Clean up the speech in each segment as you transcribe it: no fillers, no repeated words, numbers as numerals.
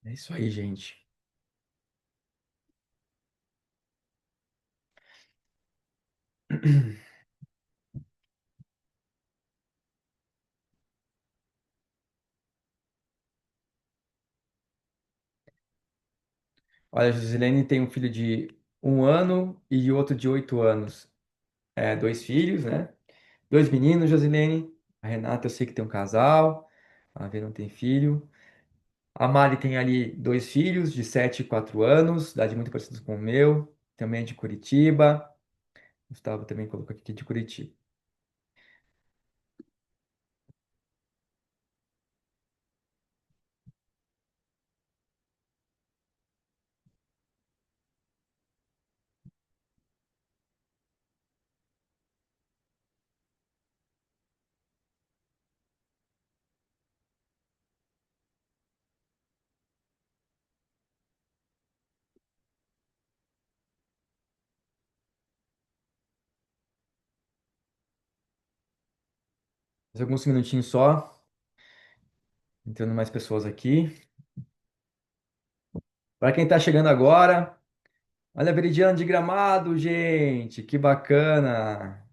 É isso aí, gente. Olha, a Josilene tem um filho de 1 ano e outro de 8 anos. É, dois filhos, né? Dois meninos, Josilene. A Renata, eu sei que tem um casal. A Vê não tem filho. A Mari tem ali dois filhos de 7 e 4 anos, idade muito parecida com o meu. Também é de Curitiba. Gustavo também colocou aqui que é de Curitiba. Mais alguns minutinhos só. Entrando mais pessoas aqui. Para quem está chegando agora, olha a Veridiana de Gramado, gente. Que bacana.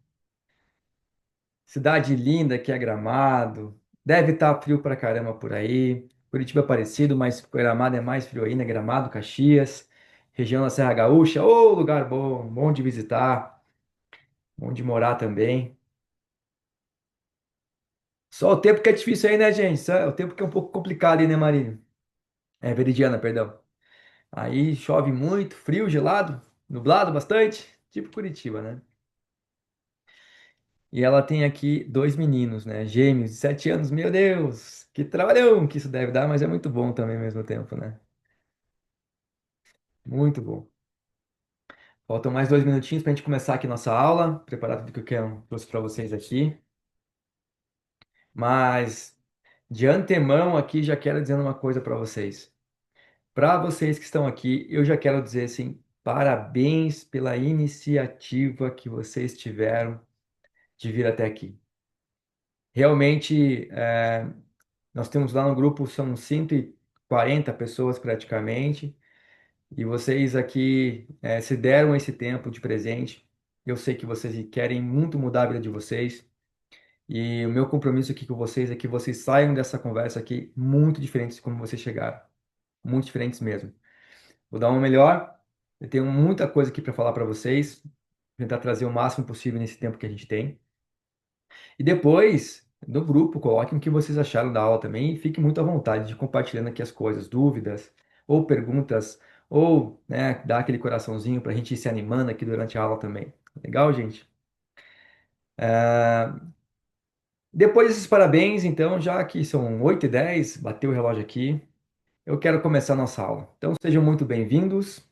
Cidade linda que é Gramado. Deve estar frio pra caramba por aí. Curitiba é parecido, mas Gramado é mais frio ainda. Gramado, Caxias, região da Serra Gaúcha. Ô, lugar bom, bom de visitar, bom de morar também. Só o tempo que é difícil aí, né, gente? Só o tempo que é um pouco complicado aí, né, Marinho? É, Veridiana, perdão. Aí chove muito, frio, gelado, nublado bastante, tipo Curitiba, né? E ela tem aqui dois meninos, né? Gêmeos de 7 anos. Meu Deus, que trabalhão que isso deve dar, mas é muito bom também ao mesmo tempo, né? Muito bom. Faltam mais 2 minutinhos para a gente começar aqui nossa aula, preparar tudo que eu quero trouxe para vocês aqui. Mas de antemão aqui já quero dizer uma coisa para vocês. Para vocês que estão aqui, eu já quero dizer assim, parabéns pela iniciativa que vocês tiveram de vir até aqui. Realmente, nós temos lá no grupo, são 140 pessoas praticamente, e vocês aqui se deram esse tempo de presente. Eu sei que vocês querem muito mudar a vida de vocês, e o meu compromisso aqui com vocês é que vocês saiam dessa conversa aqui muito diferentes de como vocês chegaram, muito diferentes mesmo. Vou dar uma melhor, eu tenho muita coisa aqui para falar para vocês, tentar trazer o máximo possível nesse tempo que a gente tem. E depois, no grupo, coloquem o que vocês acharam da aula também e fiquem muito à vontade de compartilhando aqui as coisas, dúvidas ou perguntas, ou né, dar aquele coraçãozinho para a gente ir se animando aqui durante a aula também. Legal, gente? Depois desses parabéns, então, já que são 8h10, bateu o relógio aqui, eu quero começar a nossa aula. Então, sejam muito bem-vindos,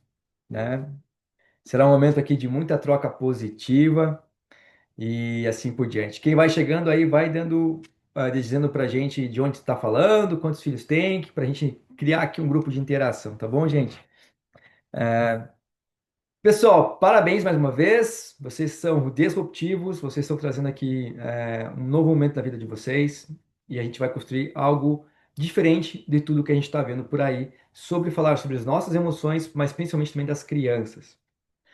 né? Será um momento aqui de muita troca positiva e assim por diante. Quem vai chegando aí vai dando, dizendo pra gente de onde está falando, quantos filhos tem, para a gente criar aqui um grupo de interação, tá bom, gente? Pessoal, parabéns mais uma vez. Vocês são disruptivos, vocês estão trazendo aqui um novo momento da vida de vocês e a gente vai construir algo diferente de tudo que a gente está vendo por aí sobre falar sobre as nossas emoções, mas principalmente também das crianças.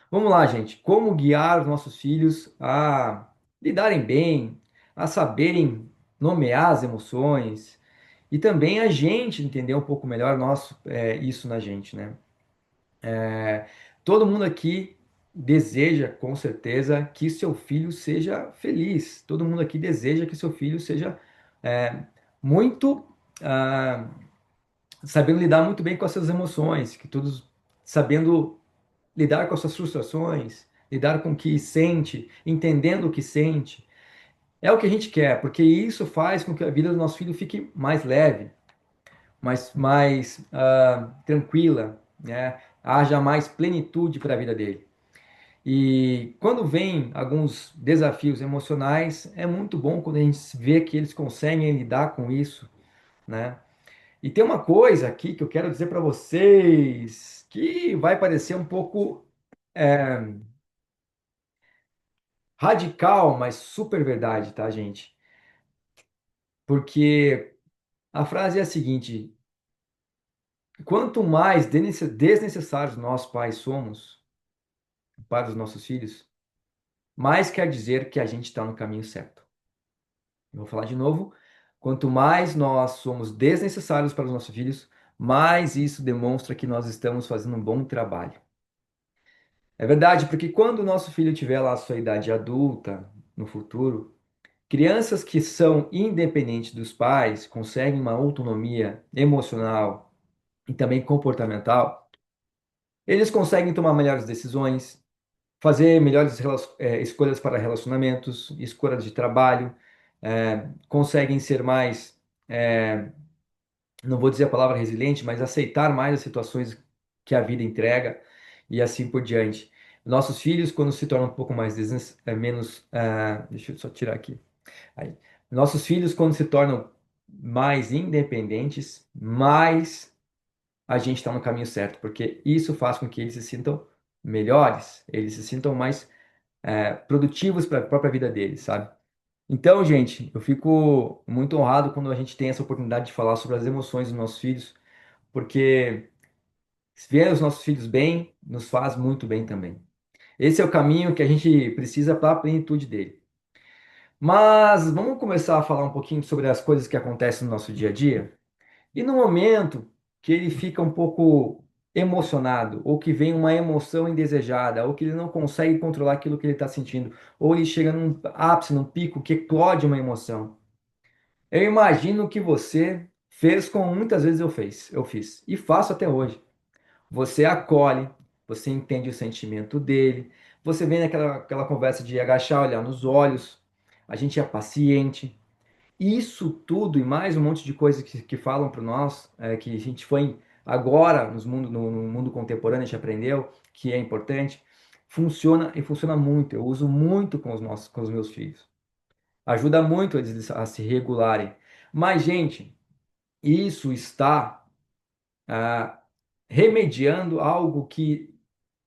Vamos lá, gente. Como guiar os nossos filhos a lidarem bem, a saberem nomear as emoções e também a gente entender um pouco melhor isso na gente, né? É, todo mundo aqui deseja, com certeza, que seu filho seja feliz. Todo mundo aqui deseja que seu filho seja é, muito ah, sabendo lidar muito bem com as suas emoções, que todos sabendo lidar com as suas frustrações, lidar com o que sente, entendendo o que sente. É o que a gente quer, porque isso faz com que a vida do nosso filho fique mais leve, mais tranquila, né? Haja mais plenitude para a vida dele. E quando vem alguns desafios emocionais, é muito bom quando a gente vê que eles conseguem lidar com isso, né? E tem uma coisa aqui que eu quero dizer para vocês que vai parecer um pouco é, radical, mas super verdade, tá, gente? Porque a frase é a seguinte: Quanto mais desnecessários nós pais somos para os nossos filhos, mais quer dizer que a gente está no caminho certo. Eu vou falar de novo. Quanto mais nós somos desnecessários para os nossos filhos, mais isso demonstra que nós estamos fazendo um bom trabalho. É verdade, porque quando o nosso filho tiver lá a sua idade adulta, no futuro, crianças que são independentes dos pais, conseguem uma autonomia emocional e também comportamental, eles conseguem tomar melhores decisões, fazer melhores escolhas para relacionamentos, escolhas de trabalho, conseguem ser mais, não vou dizer a palavra resiliente, mas aceitar mais as situações que a vida entrega e assim por diante. Nossos filhos, quando se tornam um pouco mais menos, deixa eu só tirar aqui. Aí. Nossos filhos, quando se tornam mais independentes, mais a gente está no caminho certo, porque isso faz com que eles se sintam melhores, eles se sintam mais produtivos para a própria vida deles, sabe? Então, gente, eu fico muito honrado quando a gente tem essa oportunidade de falar sobre as emoções dos nossos filhos, porque ver os nossos filhos bem nos faz muito bem também. Esse é o caminho que a gente precisa para a plenitude dele. Mas vamos começar a falar um pouquinho sobre as coisas que acontecem no nosso dia a dia? E no momento que ele fica um pouco emocionado, ou que vem uma emoção indesejada, ou que ele não consegue controlar aquilo que ele está sentindo, ou ele chega num ápice, num pico que eclode uma emoção. Eu imagino que você fez como muitas vezes eu fiz, e faço até hoje. Você acolhe, você entende o sentimento dele, você vem naquela aquela conversa de agachar, olhar nos olhos, a gente é paciente, isso tudo e mais um monte de coisas que falam para nós, que a gente foi agora no mundo contemporâneo, a gente aprendeu que é importante, funciona e funciona muito. Eu uso muito com os meus filhos. Ajuda muito eles a se regularem. Mas, gente, isso está ah, remediando algo que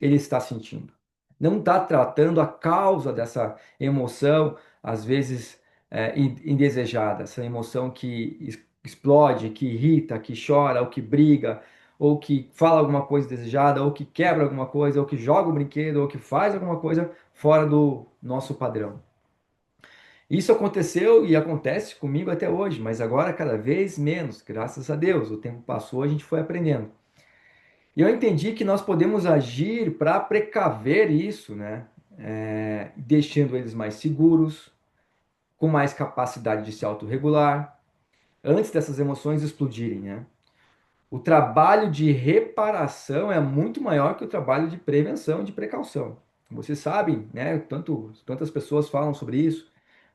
ele está sentindo. Não está tratando a causa dessa emoção, às vezes indesejada, essa emoção que explode, que irrita, que chora, ou que briga, ou que fala alguma coisa desejada, ou que quebra alguma coisa, ou que joga um brinquedo, ou que faz alguma coisa fora do nosso padrão. Isso aconteceu e acontece comigo até hoje, mas agora cada vez menos, graças a Deus. O tempo passou, a gente foi aprendendo. E eu entendi que nós podemos agir para precaver isso, né? Deixando eles mais seguros, com mais capacidade de se autorregular, antes dessas emoções explodirem, né? O trabalho de reparação é muito maior que o trabalho de prevenção e de precaução. Vocês sabem, né? Tantas pessoas falam sobre isso.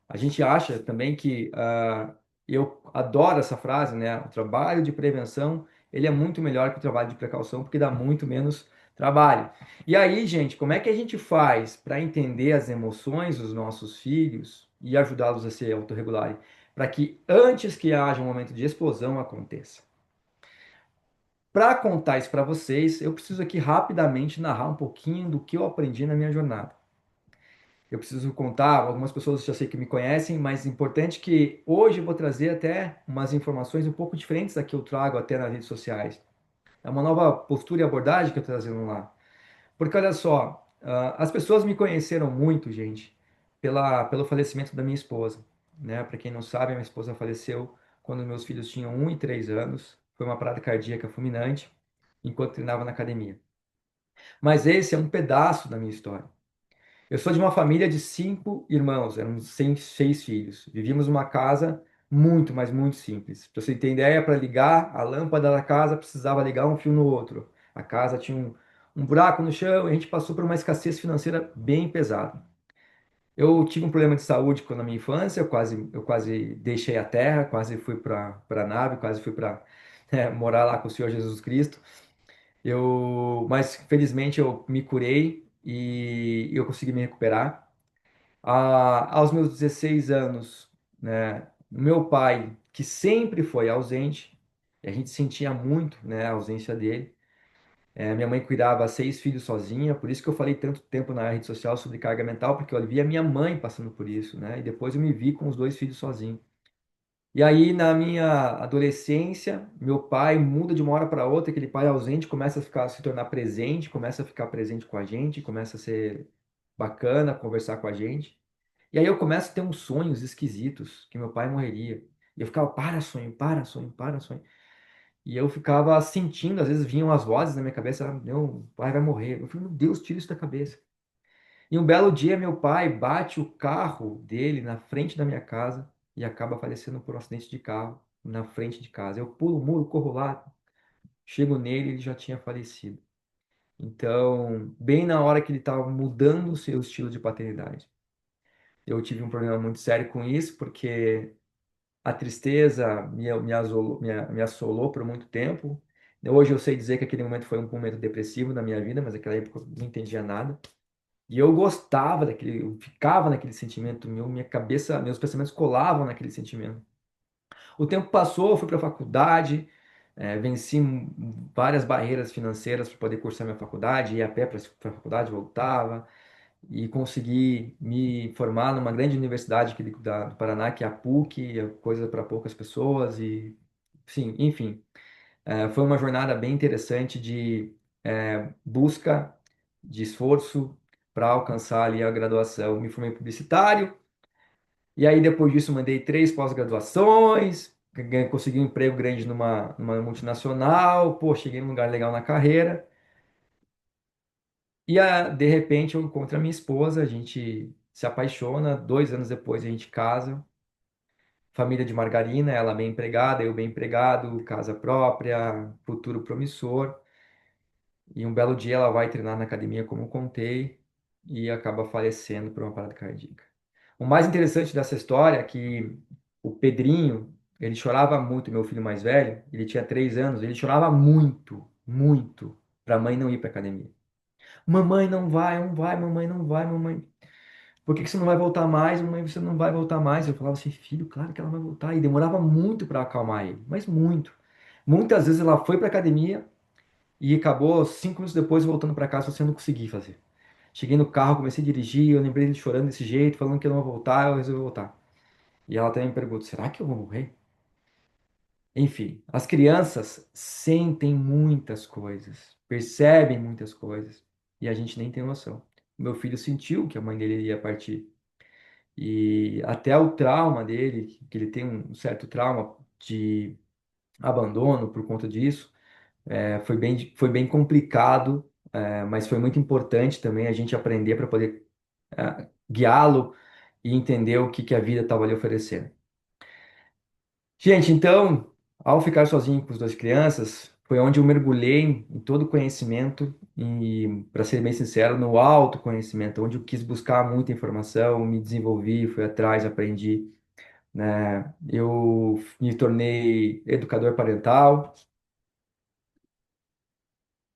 A gente acha também que eu adoro essa frase, né? O trabalho de prevenção ele é muito melhor que o trabalho de precaução porque dá muito menos trabalho. E aí, gente, como é que a gente faz para entender as emoções dos nossos filhos e ajudá-los a se autorregularem, para que antes que haja um momento de explosão aconteça? Para contar isso para vocês, eu preciso aqui rapidamente narrar um pouquinho do que eu aprendi na minha jornada. Eu preciso contar, algumas pessoas já sei que me conhecem, mas é importante que hoje eu vou trazer até umas informações um pouco diferentes da que eu trago até nas redes sociais. É uma nova postura e abordagem que eu estou trazendo lá. Porque olha só, as pessoas me conheceram muito, gente, pelo falecimento da minha esposa, né? Para quem não sabe, a minha esposa faleceu quando meus filhos tinham 1 e 3 anos. Foi uma parada cardíaca fulminante, enquanto treinava na academia. Mas esse é um pedaço da minha história. Eu sou de uma família de 5 irmãos, éramos seis filhos. Vivíamos numa casa muito, mas muito simples. Pra você ter ideia, para ligar a lâmpada da casa precisava ligar um fio no outro. A casa tinha um buraco no chão e a gente passou por uma escassez financeira bem pesada. Eu tive um problema de saúde quando na minha infância, eu quase deixei a terra, quase fui para a nave, quase fui para morar lá com o Senhor Jesus Cristo. Mas felizmente eu me curei e eu consegui me recuperar. Aos meus 16 anos, né, meu pai, que sempre foi ausente, e a gente sentia muito, né, a ausência dele. Minha mãe cuidava 6 filhos sozinha, por isso que eu falei tanto tempo na rede social sobre carga mental, porque eu via minha mãe passando por isso, né, e depois eu me vi com os 2 filhos sozinho. E aí, na minha adolescência, meu pai muda de uma hora para outra, aquele pai ausente começa a ficar, se tornar presente, começa a ficar presente com a gente, começa a ser bacana, conversar com a gente. E aí eu começo a ter uns sonhos esquisitos, que meu pai morreria. E eu ficava, para sonho, para sonho, para sonho. E eu ficava sentindo, às vezes vinham as vozes na minha cabeça, "Ah, meu pai vai morrer." Eu falei, meu Deus, tira isso da cabeça. E um belo dia, meu pai bate o carro dele na frente da minha casa e acaba falecendo por um acidente de carro na frente de casa. Eu pulo o muro, corro lá, chego nele, ele já tinha falecido. Então, bem na hora que ele estava mudando o seu estilo de paternidade. Eu tive um problema muito sério com isso, porque a tristeza me assolou por muito tempo. Hoje eu sei dizer que aquele momento foi um momento depressivo na minha vida, mas naquela época eu não entendia nada. E eu gostava daquele, eu ficava naquele sentimento, minha cabeça, meus pensamentos colavam naquele sentimento. O tempo passou, eu fui para a faculdade, venci várias barreiras financeiras para poder cursar minha faculdade, ia a pé para a faculdade, voltava, e consegui me formar numa grande universidade aqui do Paraná, que é a PUC, é coisa para poucas pessoas, e sim, enfim. Foi uma jornada bem interessante de busca, de esforço para alcançar ali a graduação. Me formei publicitário, e aí depois disso mandei 3 pós-graduações, consegui um emprego grande numa multinacional, pô, cheguei num lugar legal na carreira, e de repente eu encontro a minha esposa, a gente se apaixona, 2 anos depois a gente casa, família de margarina, ela bem empregada, eu bem empregado, casa própria, futuro promissor. E um belo dia ela vai treinar na academia, como eu contei, e acaba falecendo por uma parada cardíaca. O mais interessante dessa história é que o Pedrinho, ele chorava muito, meu filho mais velho, ele tinha 3 anos, ele chorava muito, muito, para a mãe não ir para academia. Mamãe não vai, não vai, mamãe não vai, mamãe. Por que que você não vai voltar mais? Mamãe, você não vai voltar mais. Eu falava assim, filho, claro que ela vai voltar. E demorava muito para acalmar ele, mas muito. Muitas vezes ela foi para academia, e acabou 5 minutos depois voltando para casa sem eu não conseguir fazer. Cheguei no carro, comecei a dirigir, eu lembrei ele chorando desse jeito, falando que eu não vou voltar, eu resolvi voltar. E ela também me perguntou: será que eu vou morrer? Enfim, as crianças sentem muitas coisas, percebem muitas coisas, e a gente nem tem noção. Meu filho sentiu que a mãe dele ia partir. E até o trauma dele, que ele tem um certo trauma de abandono por conta disso. Foi bem complicado, mas foi muito importante também a gente aprender para poder guiá-lo e entender o que que a vida estava lhe oferecendo. Gente, então, ao ficar sozinho com as 2 crianças, foi onde eu mergulhei em todo o conhecimento e, para ser bem sincero, no autoconhecimento, onde eu quis buscar muita informação, me desenvolvi, fui atrás, aprendi, né? Eu me tornei educador parental.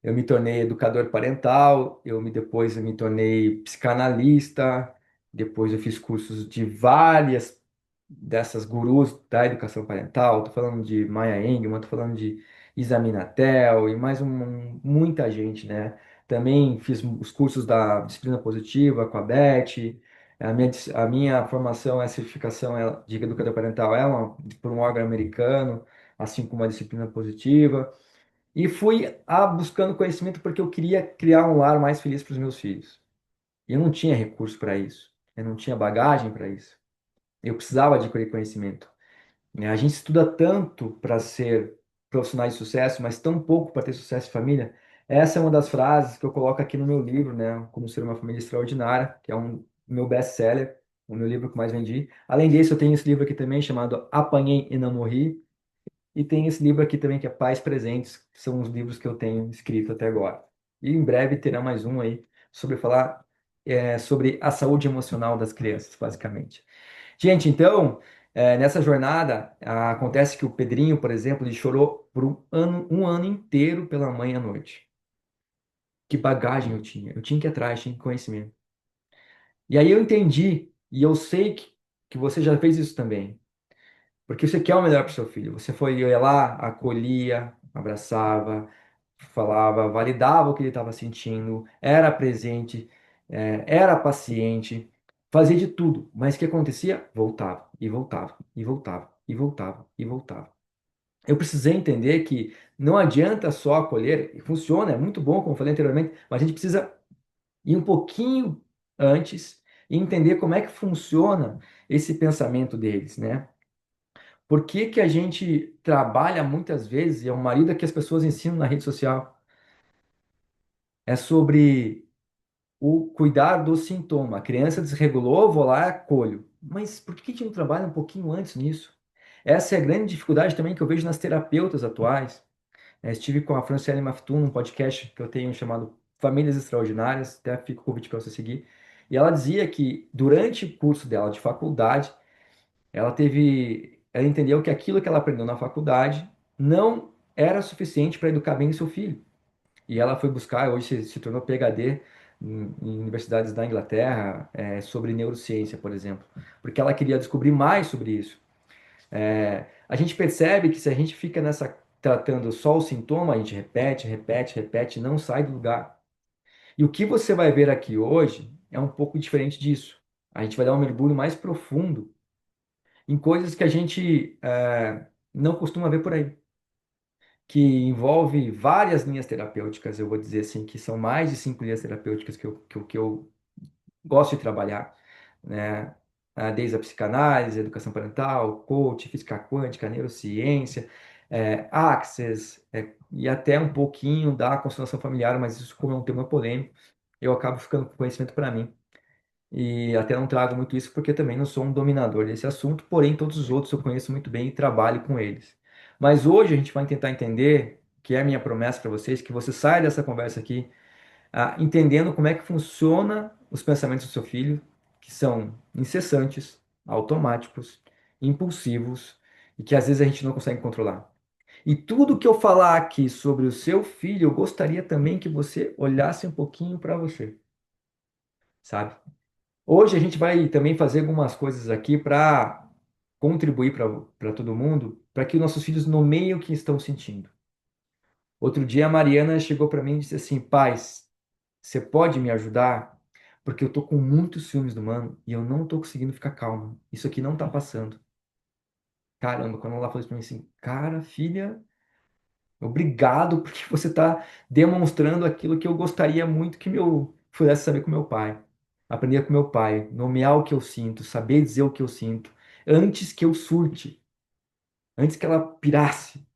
Eu me tornei educador parental, depois eu me tornei psicanalista, depois eu fiz cursos de várias dessas gurus da educação parental. Estou falando de Maya Angelman, estou falando de Isa Minatel e mais muita gente, né? Também fiz os cursos da disciplina positiva com a Beth. A minha formação, a certificação de educador parental por um órgão americano, assim como a disciplina positiva. E fui buscando conhecimento porque eu queria criar um lar mais feliz para os meus filhos. E eu não tinha recurso para isso. Eu não tinha bagagem para isso. Eu precisava adquirir conhecimento. A gente estuda tanto para ser profissionais de sucesso, mas tão pouco para ter sucesso em família. Essa é uma das frases que eu coloco aqui no meu livro, né? Como Ser uma Família Extraordinária, que é meu best-seller, o meu livro que mais vendi. Além disso, eu tenho esse livro aqui também chamado Apanhei e Não Morri. E tem esse livro aqui também, que é Pais Presentes, que são os livros que eu tenho escrito até agora. E em breve terá mais um aí sobre falar sobre a saúde emocional das crianças, basicamente. Gente, então, nessa jornada, acontece que o Pedrinho, por exemplo, ele chorou por um ano inteiro pela mãe à noite. Que bagagem eu tinha? Eu tinha que ir atrás, tinha conhecimento. E aí eu entendi, e eu sei que você já fez isso também. Porque você quer o melhor para o seu filho. Você foi, ia lá, acolhia, abraçava, falava, validava o que ele estava sentindo, era presente, era paciente, fazia de tudo. Mas o que acontecia? Voltava, e voltava, e voltava. e voltava, e voltava. Eu precisei entender que não adianta só acolher, e funciona, é muito bom, como eu falei anteriormente, mas a gente precisa ir um pouquinho antes e entender como é que funciona esse pensamento deles, né? Por que que a gente trabalha muitas vezes, e é uma marida que as pessoas ensinam na rede social, é sobre o cuidar do sintoma. A criança desregulou, vou lá, acolho. Mas por que a gente não trabalha um pouquinho antes nisso? Essa é a grande dificuldade também que eu vejo nas terapeutas atuais. Estive com a Franciele Maftun num podcast que eu tenho chamado Famílias Extraordinárias, até fica o convite para você seguir. E ela dizia que durante o curso dela de faculdade, ela entendeu que aquilo que ela aprendeu na faculdade não era suficiente para educar bem o seu filho. E ela foi buscar, hoje se tornou PhD em universidades da Inglaterra, sobre neurociência, por exemplo, porque ela queria descobrir mais sobre isso. A gente percebe que se a gente fica nessa tratando só o sintoma, a gente repete, repete, repete, não sai do lugar. E o que você vai ver aqui hoje é um pouco diferente disso. A gente vai dar um mergulho mais profundo em coisas que a gente não costuma ver por aí, que envolve várias linhas terapêuticas, eu vou dizer assim, que são mais de 5 linhas terapêuticas que eu gosto de trabalhar, né? Desde a psicanálise, educação parental, coach, física quântica, neurociência, Access, e até um pouquinho da constelação familiar, mas isso como é um tema polêmico, eu acabo ficando com conhecimento para mim. E até não trago muito isso porque também não sou um dominador desse assunto, porém todos os outros eu conheço muito bem e trabalho com eles. Mas hoje a gente vai tentar entender, que é a minha promessa para vocês, que você saia dessa conversa aqui entendendo como é que funciona os pensamentos do seu filho, que são incessantes, automáticos, impulsivos e que às vezes a gente não consegue controlar. E tudo que eu falar aqui sobre o seu filho, eu gostaria também que você olhasse um pouquinho para você, sabe? Hoje a gente vai também fazer algumas coisas aqui para contribuir para todo mundo, para que os nossos filhos nomeiem o que estão sentindo. Outro dia a Mariana chegou para mim e disse assim: Paz, você pode me ajudar? Porque eu tô com muitos ciúmes do mano e eu não tô conseguindo ficar calma. Isso aqui não tá passando. Caramba, quando ela falou isso pra mim assim, cara, filha, obrigado porque você tá demonstrando aquilo que eu gostaria muito que meu pudesse saber com meu pai. Aprender com meu pai, nomear o que eu sinto, saber dizer o que eu sinto, antes que eu surte, antes que ela pirasse.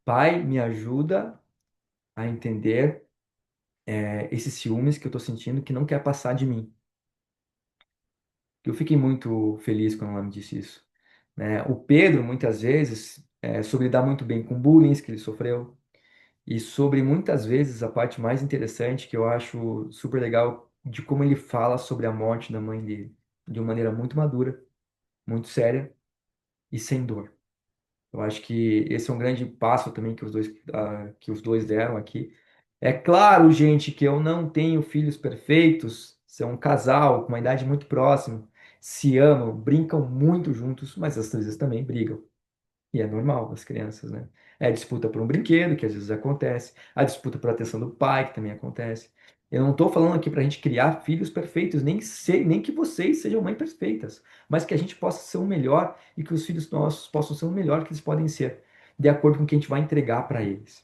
Pai, me ajuda a entender esses ciúmes que eu tô sentindo que não quer passar de mim. Eu fiquei muito feliz quando ela me disse isso, né? O Pedro, muitas vezes, soube lidar muito bem com bullying que ele sofreu, e sobre muitas vezes a parte mais interessante que eu acho super legal de como ele fala sobre a morte da mãe dele, de uma maneira muito madura, muito séria e sem dor. Eu acho que esse é um grande passo também que os dois deram aqui. É claro, gente, que eu não tenho filhos perfeitos, são um casal com uma idade muito próxima, se amam, brincam muito juntos, mas às vezes também brigam. E é normal das crianças, né? É a disputa por um brinquedo, que às vezes acontece, a disputa por atenção do pai, que também acontece. Eu não estou falando aqui para a gente criar filhos perfeitos, nem que vocês sejam mães perfeitas, mas que a gente possa ser o melhor e que os filhos nossos possam ser o melhor que eles podem ser, de acordo com o que a gente vai entregar para eles.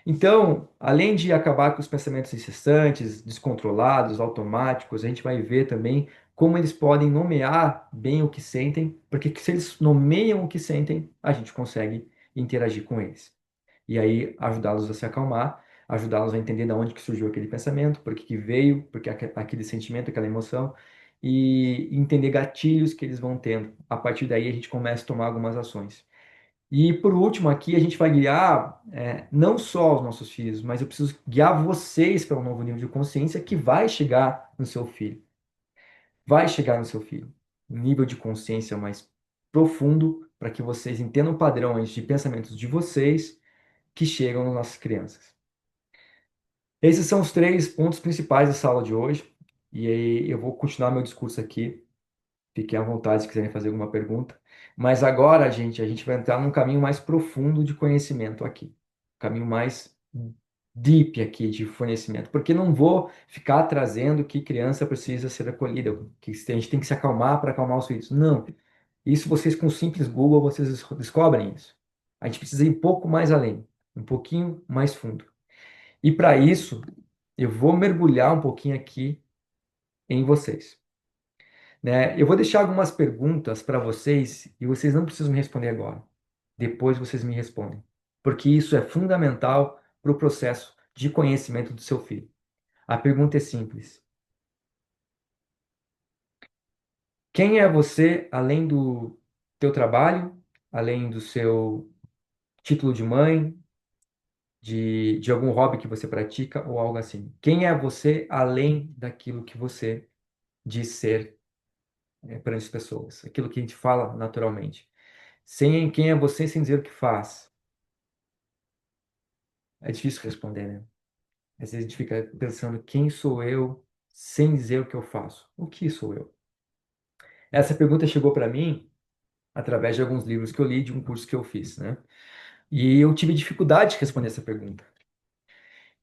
Então, além de acabar com os pensamentos incessantes, descontrolados, automáticos, a gente vai ver também como eles podem nomear bem o que sentem, porque se eles nomeiam o que sentem, a gente consegue interagir com eles. E aí ajudá-los a se acalmar, ajudá-los a entender de onde que surgiu aquele pensamento, por que que veio, porque aquele sentimento, aquela emoção, e entender gatilhos que eles vão tendo. A partir daí a gente começa a tomar algumas ações. E por último, aqui a gente vai guiar não só os nossos filhos, mas eu preciso guiar vocês para um novo nível de consciência que vai chegar no seu filho. Vai chegar no seu filho. Um nível de consciência mais profundo para que vocês entendam padrões de pensamentos de vocês que chegam nas nossas crianças. Esses são os 3 pontos principais dessa aula de hoje. E aí eu vou continuar meu discurso aqui. Fiquem à vontade se quiserem fazer alguma pergunta. Mas agora, gente, a gente vai entrar num caminho mais profundo de conhecimento aqui. Caminho mais deep aqui de conhecimento. Porque não vou ficar trazendo que criança precisa ser acolhida, que a gente tem que se acalmar para acalmar os filhos. Não. Isso vocês com um simples Google, vocês descobrem isso. A gente precisa ir um pouco mais além, um pouquinho mais fundo. E para isso, eu vou mergulhar um pouquinho aqui em vocês, né? Eu vou deixar algumas perguntas para vocês e vocês não precisam me responder agora. Depois vocês me respondem, porque isso é fundamental para o processo de conhecimento do seu filho. A pergunta é simples: quem é você além do teu trabalho, além do seu título de mãe, de algum hobby que você pratica ou algo assim? Quem é você além daquilo que você diz ser perante as pessoas? Aquilo que a gente fala naturalmente. Sem quem é você sem dizer o que faz. É difícil responder, né? Às vezes a gente fica pensando quem sou eu sem dizer o que eu faço. O que sou eu? Essa pergunta chegou para mim através de alguns livros que eu li de um curso que eu fiz, né? E eu tive dificuldade de responder essa pergunta.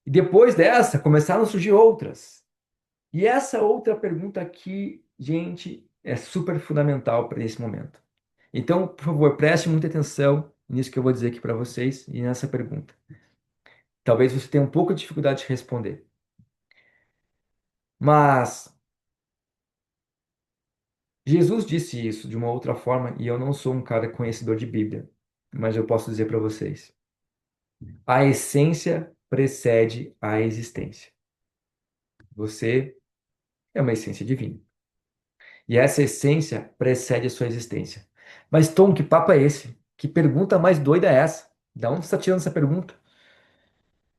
E depois dessa, começaram a surgir outras. E essa outra pergunta aqui, gente, é super fundamental para esse momento. Então, por favor, preste muita atenção nisso que eu vou dizer aqui para vocês e nessa pergunta. Talvez você tenha um pouco de dificuldade de responder. Mas Jesus disse isso de uma outra forma, e eu não sou um cara conhecedor de Bíblia, mas eu posso dizer para vocês: a essência precede a existência. Você é uma essência divina. E essa essência precede a sua existência. Mas, Tom, que papo é esse? Que pergunta mais doida é essa? Da onde você está tirando essa pergunta?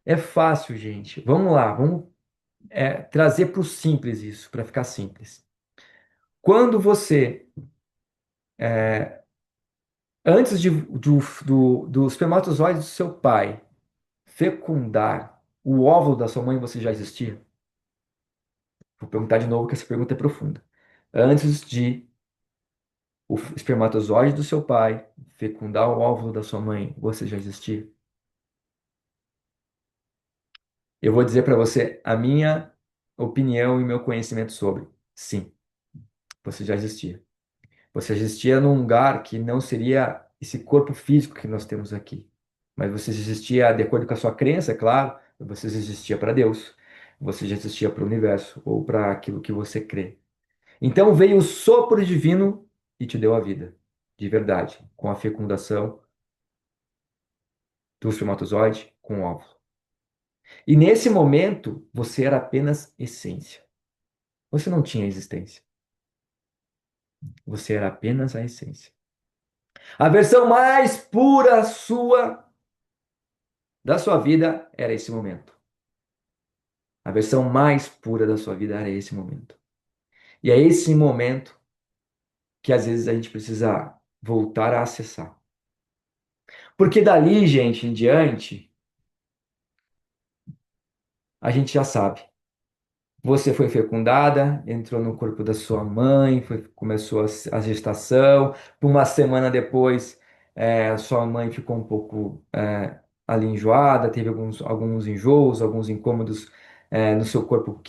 É fácil, gente. Vamos lá, vamos trazer para o simples isso, para ficar simples. Quando você, antes do espermatozoide do seu pai fecundar o óvulo da sua mãe, você já existia? Vou perguntar de novo, que essa pergunta é profunda. Antes de o espermatozoide do seu pai fecundar o óvulo da sua mãe, você já existia? Eu vou dizer para você a minha opinião e meu conhecimento sobre. Sim, você já existia. Você existia num lugar que não seria esse corpo físico que nós temos aqui. Mas você existia de acordo com a sua crença, é claro. Você existia para Deus. Você já existia para o universo ou para aquilo que você crê. Então veio o sopro divino e te deu a vida, de verdade, com a fecundação do espermatozoide com o óvulo. E nesse momento, você era apenas essência. Você não tinha existência. Você era apenas a essência. A versão mais pura da sua vida era esse momento. A versão mais pura da sua vida era esse momento. E é esse momento que às vezes a gente precisa voltar a acessar. Porque dali, gente, em diante, a gente já sabe. Você foi fecundada, entrou no corpo da sua mãe, começou a gestação. Uma semana depois, sua mãe ficou um pouco ali enjoada, teve alguns enjoos, alguns incômodos no seu corpo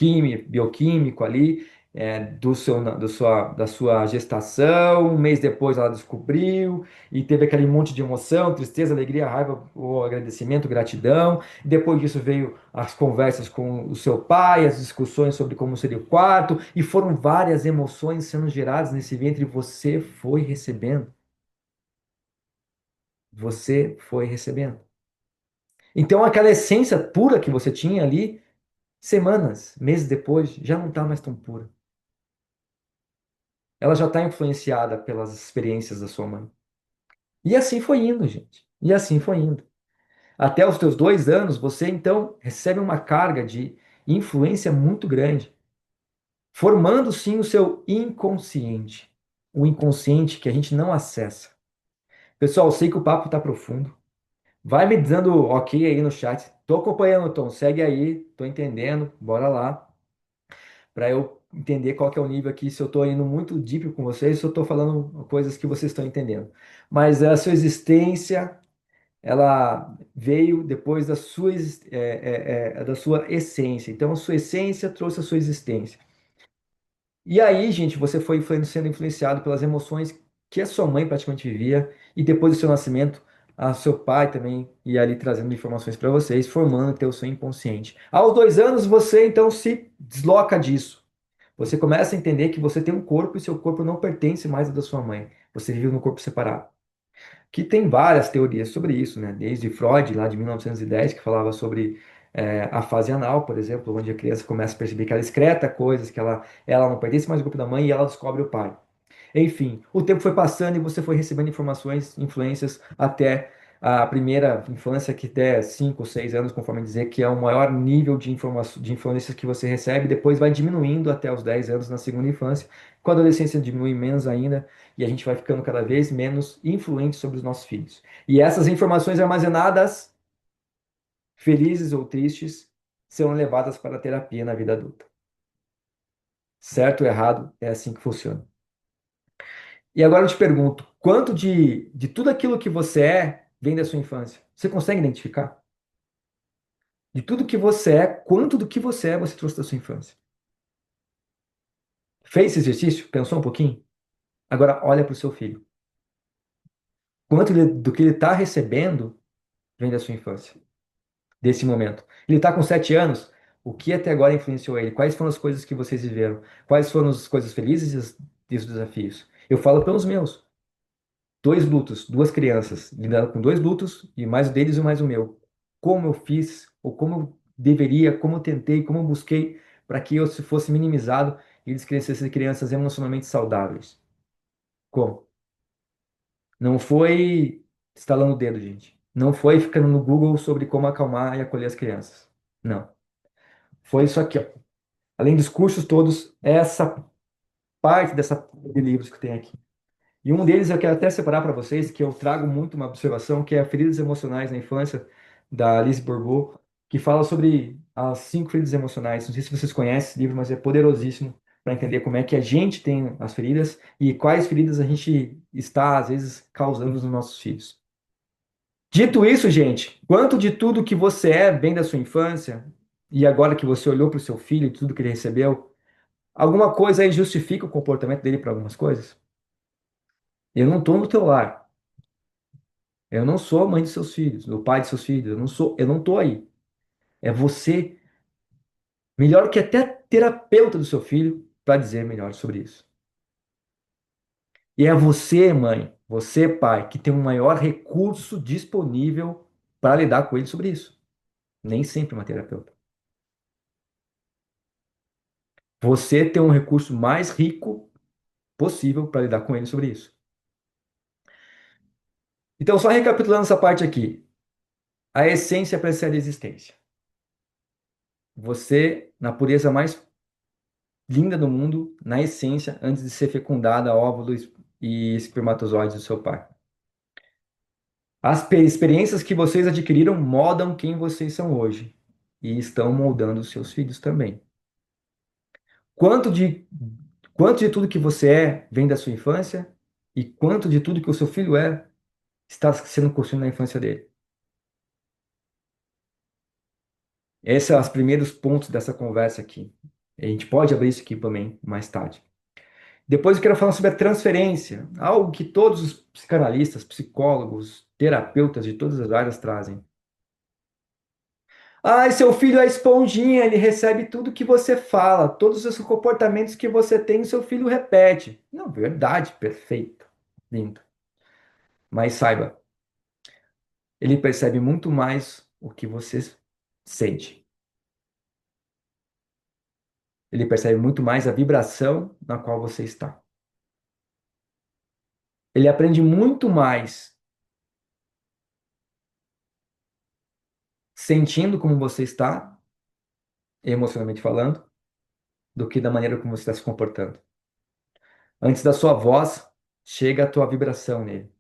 bioquímico ali, da sua gestação. Um mês depois ela descobriu e teve aquele monte de emoção, tristeza, alegria, raiva, o agradecimento, gratidão. Depois disso veio as conversas com o seu pai, as discussões sobre como seria o quarto, e foram várias emoções sendo geradas nesse ventre, e você foi recebendo. Você foi recebendo. Então aquela essência pura que você tinha ali, semanas, meses depois, já não está mais tão pura. Ela já está influenciada pelas experiências da sua mãe. E assim foi indo, gente. E assim foi indo. Até os teus 2 anos, você então recebe uma carga de influência muito grande, formando sim o seu inconsciente, o inconsciente que a gente não acessa. Pessoal, eu sei que o papo está profundo. Vai me dando ok aí no chat. Tô acompanhando, Tom. Segue aí, tô entendendo. Bora lá, para eu entender qual que é o nível aqui, se eu tô indo muito deep com vocês, se eu tô falando coisas que vocês estão entendendo. Mas a sua existência, ela veio depois da sua essência. Então, a sua essência trouxe a sua existência. E aí, gente, você foi sendo influenciado pelas emoções. que a sua mãe praticamente vivia, e depois do seu nascimento, a seu pai também ia ali trazendo informações para vocês, formando o seu inconsciente. Aos 2 anos, você então se desloca disso. Você começa a entender que você tem um corpo e seu corpo não pertence mais ao da sua mãe. Você vive num corpo separado. Que tem várias teorias sobre isso, né? Desde Freud, lá de 1910, que falava sobre a fase anal, por exemplo, onde a criança começa a perceber que ela excreta coisas, que ela não pertence mais ao grupo da mãe e ela descobre o pai. Enfim, o tempo foi passando e você foi recebendo informações, influências até a primeira infância, que até 5 ou 6 anos, conforme dizer, que é o maior nível de informação, de influências que você recebe, depois vai diminuindo até os 10 anos na segunda infância, com a adolescência diminui menos ainda, e a gente vai ficando cada vez menos influente sobre os nossos filhos. E essas informações armazenadas, felizes ou tristes, serão levadas para a terapia na vida adulta. Certo ou errado, é assim que funciona. E agora eu te pergunto, quanto de tudo aquilo que você é vem da sua infância? Você consegue identificar? De tudo que você é, quanto do que você é você trouxe da sua infância? Fez esse exercício? Pensou um pouquinho? Agora olha para o seu filho. Do que ele está recebendo vem da sua infância, desse momento. Ele está com 7 anos. O que até agora influenciou ele? Quais foram as coisas que vocês viveram? Quais foram as coisas felizes e os desafios? Eu falo pelos meus. 2 lutos, 2 crianças, lidando com 2 lutos, e mais o deles e mais o meu. Como eu fiz, ou como eu deveria, como eu tentei, como eu busquei para que eu se fosse minimizado e eles crescessem crianças emocionalmente saudáveis. Como? Não foi estalando o dedo, gente. Não foi ficando no Google sobre como acalmar e acolher as crianças. Não. Foi isso aqui, ó. Além dos cursos todos, essa parte dessa de livros que tem aqui. E um deles eu quero até separar para vocês, que eu trago muito uma observação, que é Feridas Emocionais na Infância, da Alice Bourbeau, que fala sobre as 5 feridas emocionais. Não sei se vocês conhecem esse livro, mas é poderosíssimo para entender como é que a gente tem as feridas e quais feridas a gente está, às vezes, causando nos nossos filhos. Dito isso, gente, quanto de tudo que você é vem da sua infância, e agora que você olhou para o seu filho e tudo que ele recebeu, alguma coisa aí justifica o comportamento dele para algumas coisas? Eu não estou no teu lar. Eu não sou a mãe de seus filhos, o pai de seus filhos. Eu não tô aí. É você, melhor que até terapeuta do seu filho, para dizer melhor sobre isso. E é você, mãe, você, pai, que tem um maior recurso disponível para lidar com ele sobre isso. Nem sempre uma terapeuta. Você tem um recurso mais rico possível para lidar com ele sobre isso. Então, só recapitulando essa parte aqui. A essência precede a existência. Você, na pureza mais linda do mundo, na essência, antes de ser fecundada, óvulos e espermatozoides do seu pai. As experiências que vocês adquiriram moldam quem vocês são hoje e estão moldando os seus filhos também. Quanto de, quanto de tudo que você é vem da sua infância e quanto de tudo que o seu filho é está sendo construído na infância dele. Esses são os primeiros pontos dessa conversa aqui. A gente pode abrir isso aqui também mais tarde. Depois eu quero falar sobre a transferência, algo que todos os psicanalistas, psicólogos, terapeutas de todas as áreas trazem. Ah, seu filho é esponjinha, ele recebe tudo que você fala, todos os comportamentos que você tem, seu filho repete. Não, verdade, perfeito, lindo. Mas saiba, ele percebe muito mais o que você sente. Ele percebe muito mais a vibração na qual você está. Ele aprende muito mais sentindo como você está, emocionalmente falando, do que da maneira como você está se comportando. Antes da sua voz, chega a tua vibração nele.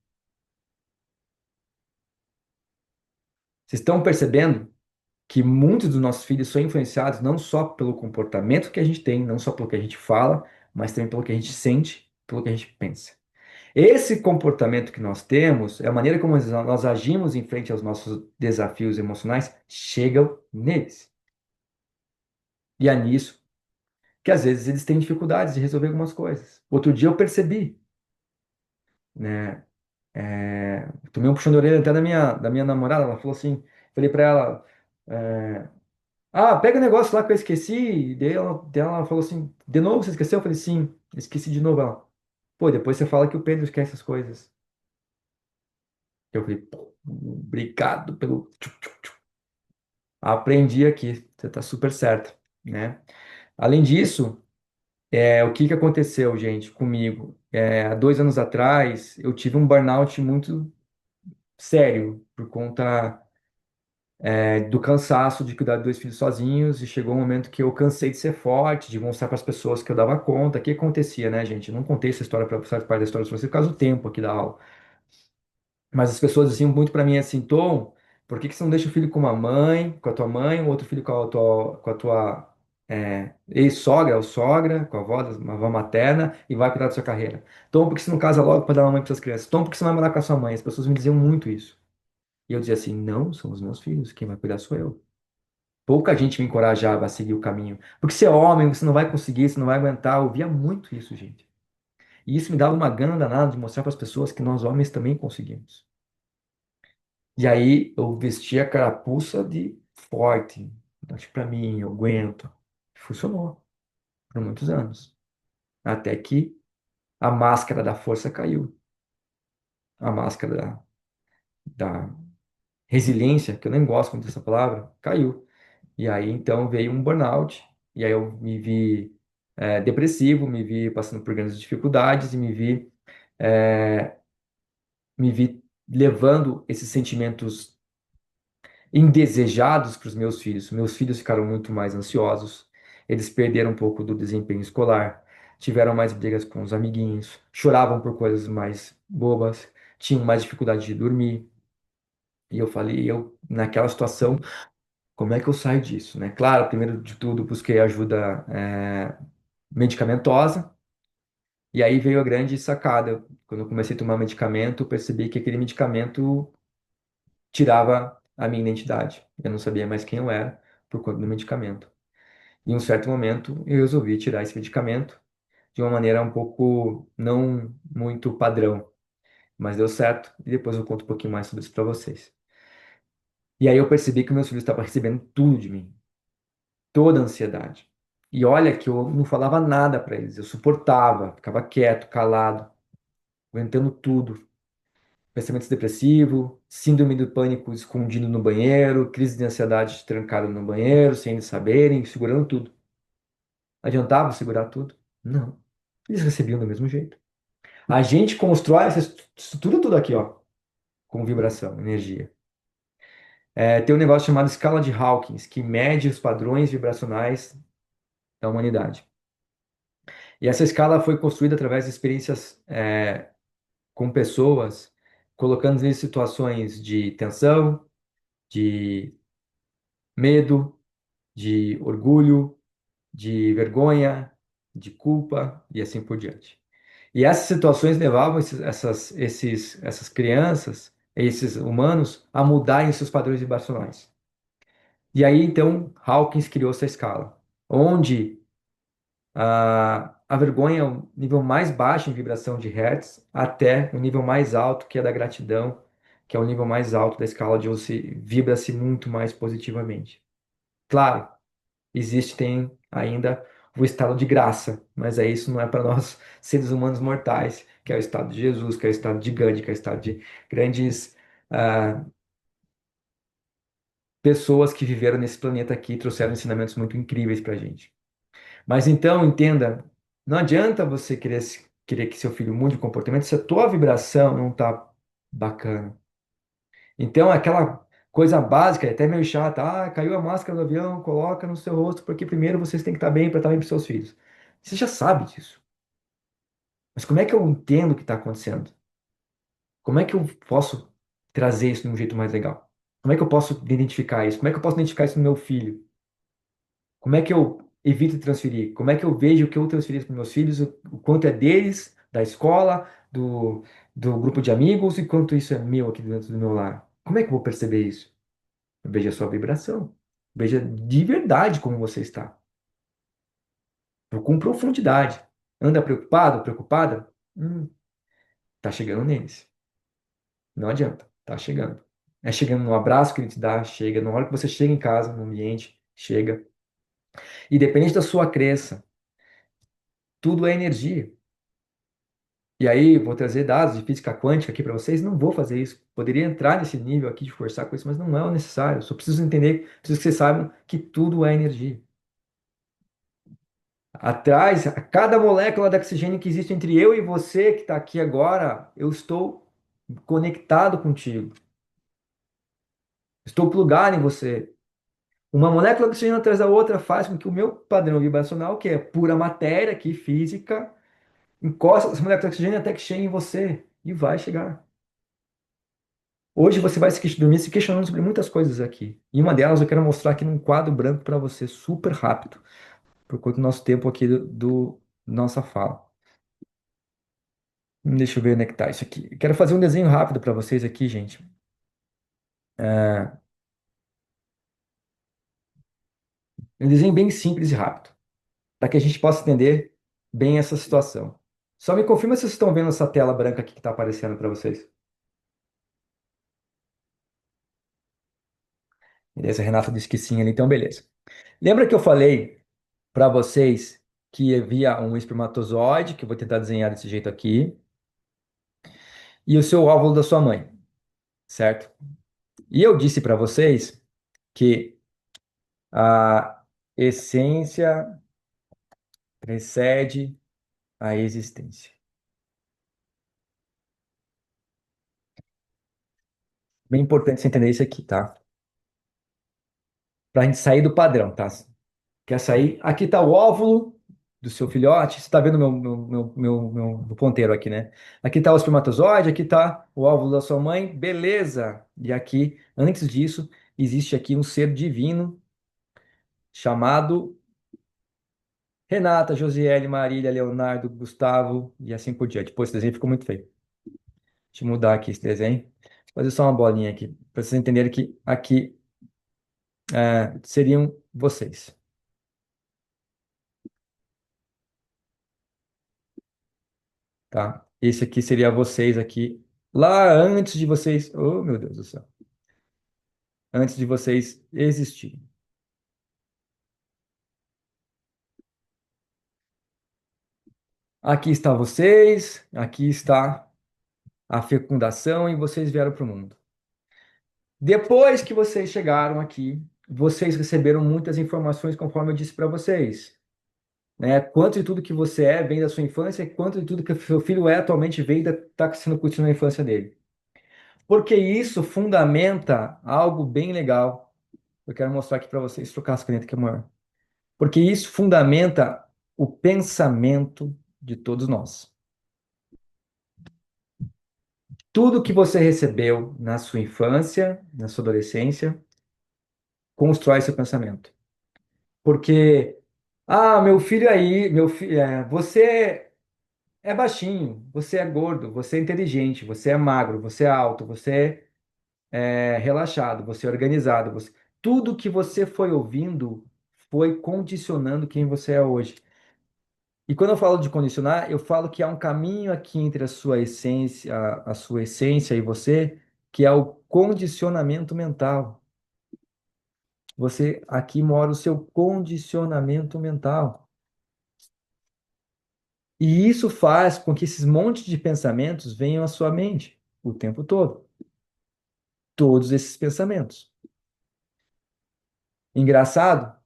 Vocês estão percebendo que muitos dos nossos filhos são influenciados não só pelo comportamento que a gente tem, não só pelo que a gente fala, mas também pelo que a gente sente, pelo que a gente pensa. Esse comportamento que nós temos, é a maneira como nós agimos em frente aos nossos desafios emocionais, chegam neles. E é nisso que às vezes eles têm dificuldades de resolver algumas coisas. Outro dia eu percebi. né? Tomei um puxão de orelha até da minha namorada, ela falou assim, falei pra ela, é, pega o negócio lá que eu esqueci, e daí ela falou assim, de novo você esqueceu? Eu falei, sim, esqueci de novo. Ela, pô, depois você fala que o Pedro esquece as coisas. Eu falei, pô, obrigado pelo... Aprendi aqui, você tá super certo, né? Além disso, o que que aconteceu, gente, comigo? Há 2 anos atrás, eu tive um burnout muito sério por conta do cansaço de cuidar de 2 filhos sozinhos, e chegou um momento que eu cansei de ser forte, de mostrar para as pessoas que eu dava conta. O que acontecia, né, gente? Eu não contei essa história para essa parte da história para você por causa do tempo aqui da aula. Mas as pessoas diziam muito para mim assim, Tom, por que que você não deixa o filho com uma mãe, com a tua mãe, o outro filho com a tua ex-sogra ou sogra, com a avó materna, e vai cuidar da sua carreira? Tom, por que você não casa logo para dar uma mãe para suas crianças? Tom, por que você não vai morar com a sua mãe? As pessoas me diziam muito isso. E eu dizia assim, não, são os meus filhos, quem vai cuidar sou eu. Pouca gente me encorajava a seguir o caminho. Porque você é homem, você não vai conseguir, você não vai aguentar. Eu ouvia muito isso, gente. E isso me dava uma gana danada de mostrar para as pessoas que nós homens também conseguimos. E aí eu vestia a carapuça de forte. Acho para mim, eu aguento. Funcionou por muitos anos. Até que a máscara da força caiu. A máscara da resiliência, que eu nem gosto muito dessa palavra, caiu. E aí então veio um burnout, e aí eu me vi depressivo, me vi passando por grandes dificuldades e eh, me vi levando esses sentimentos indesejados para os meus filhos. Meus filhos ficaram muito mais ansiosos, eles perderam um pouco do desempenho escolar, tiveram mais brigas com os amiguinhos, choravam por coisas mais bobas, tinham mais dificuldade de dormir. E eu falei, eu naquela situação, como é que eu saio disso, né? Claro, primeiro de tudo, busquei ajuda medicamentosa, e aí veio a grande sacada. Quando eu comecei a tomar medicamento, eu percebi que aquele medicamento tirava a minha identidade. Eu não sabia mais quem eu era por conta do medicamento. Em um certo momento, eu resolvi tirar esse medicamento de uma maneira um pouco não muito padrão, mas deu certo, e depois eu conto um pouquinho mais sobre isso para vocês. E aí eu percebi que meus filhos estavam recebendo tudo de mim, toda a ansiedade. E olha que eu não falava nada para eles, eu suportava, ficava quieto, calado, aguentando tudo. Pensamentos depressivos, síndrome do pânico escondido no banheiro, crise de ansiedade trancado no banheiro, sem eles saberem, segurando tudo. Adiantava segurar tudo? Não. Eles recebiam do mesmo jeito. A gente constrói essa estrutura tudo aqui, ó, com vibração, energia. Tem um negócio chamado escala de Hawkins, que mede os padrões vibracionais da humanidade. E essa escala foi construída através de experiências com pessoas, colocando em situações de tensão, de medo, de orgulho, de vergonha, de culpa e assim por diante. E essas situações levavam essas crianças, esses humanos, a mudarem seus padrões vibracionais. E aí, então, Hawkins criou essa escala, onde a vergonha é o nível mais baixo em vibração de Hertz, até o nível mais alto, que é da gratidão, que é o nível mais alto da escala de onde se vibra-se muito mais positivamente. Claro, tem ainda o estado de graça, mas isso não é para nós seres humanos mortais, que é o estado de Jesus, que é o estado de Gandhi, que é o estado de grandes ah, pessoas que viveram nesse planeta aqui e trouxeram ensinamentos muito incríveis para a gente. Mas então, entenda, não adianta você querer que seu filho mude o comportamento se a tua vibração não tá bacana. Então, aquela coisa básica, é até meio chata, caiu a máscara do avião, coloca no seu rosto, porque primeiro vocês têm que estar bem para estar bem para seus filhos. Você já sabe disso. Mas como é que eu entendo o que está acontecendo? Como é que eu posso trazer isso de um jeito mais legal? Como é que eu posso identificar isso? Como é que eu posso identificar isso no meu filho? Como é que eu evito transferir? Como é que eu vejo o que eu transferi para meus filhos, o quanto é deles, da escola, do grupo de amigos, e quanto isso é meu aqui dentro do meu lar? Como é que eu vou perceber isso? Veja a sua vibração. Veja de verdade como você está. Com profundidade. Anda preocupado, preocupada? Tá chegando neles. Não adianta. Tá chegando. É chegando no abraço que ele te dá, chega. Na hora que você chega em casa, no ambiente, chega. E depende da sua crença, tudo é energia. E aí, vou trazer dados de física quântica aqui para vocês. Não vou fazer isso. Poderia entrar nesse nível aqui de forçar com isso, mas não é o necessário. Só preciso entender, preciso que vocês saibam que tudo é energia. Atrás, a cada molécula de oxigênio que existe entre eu e você que está aqui agora, eu estou conectado contigo. Estou plugado em você. Uma molécula de oxigênio atrás da outra faz com que o meu padrão vibracional, que é pura matéria aqui, física, encosta essa molécula de oxigênio até que chegue em você. E vai chegar. Hoje você vai dormir se questionando sobre muitas coisas aqui. E uma delas eu quero mostrar aqui num quadro branco para você, super rápido, por conta do nosso tempo aqui do nossa fala. Deixa eu ver onde é que tá isso aqui. Eu quero fazer um desenho rápido para vocês aqui, gente. É, um desenho bem simples e rápido, para que a gente possa entender bem essa situação. Só me confirma se vocês estão vendo essa tela branca aqui que está aparecendo para vocês. Beleza, Renato disse que sim ali, então beleza. Lembra que eu falei para vocês que havia um espermatozoide, que eu vou tentar desenhar desse jeito aqui, e o seu óvulo da sua mãe, certo? E eu disse para vocês que a essência precede a existência. Bem importante você entender isso aqui, tá? Para a gente sair do padrão, tá? Quer sair? Aqui está o óvulo do seu filhote. Você está vendo meu ponteiro aqui, né? Aqui está o espermatozoide, aqui está o óvulo da sua mãe. Beleza! E aqui, antes disso, existe aqui um ser divino chamado Renata, Josiele, Marília, Leonardo, Gustavo e assim por diante. Pô, esse desenho ficou muito feio. Deixa eu mudar aqui esse desenho. Vou fazer só uma bolinha aqui, para vocês entenderem que aqui seriam vocês, tá? Esse aqui seria vocês aqui, lá antes de vocês. Oh, meu Deus do céu. Antes de vocês existirem. Aqui está vocês, aqui está a fecundação e vocês vieram para o mundo. Depois que vocês chegaram aqui, vocês receberam muitas informações, conforme eu disse para vocês, né? Quanto de tudo que você é vem da sua infância, e quanto de tudo que o seu filho é atualmente vem da está sendo curtido na infância dele. Porque isso fundamenta algo bem legal. Eu quero mostrar aqui para vocês, trocar as canetas que é maior. Porque isso fundamenta o pensamento de todos nós. Tudo que você recebeu na sua infância, na sua adolescência, constrói seu pensamento. Porque, meu filho aí, meu filho, você é baixinho, você é gordo, você é inteligente, você é magro, você é alto, você é relaxado, você é organizado. Tudo que você foi ouvindo foi condicionando quem você é hoje. E quando eu falo de condicionar, eu falo que há um caminho aqui entre a sua essência, a sua essência e você, que é o condicionamento mental. Você aqui mora o seu condicionamento mental. E isso faz com que esses montes de pensamentos venham à sua mente o tempo todo. Todos esses pensamentos. Engraçado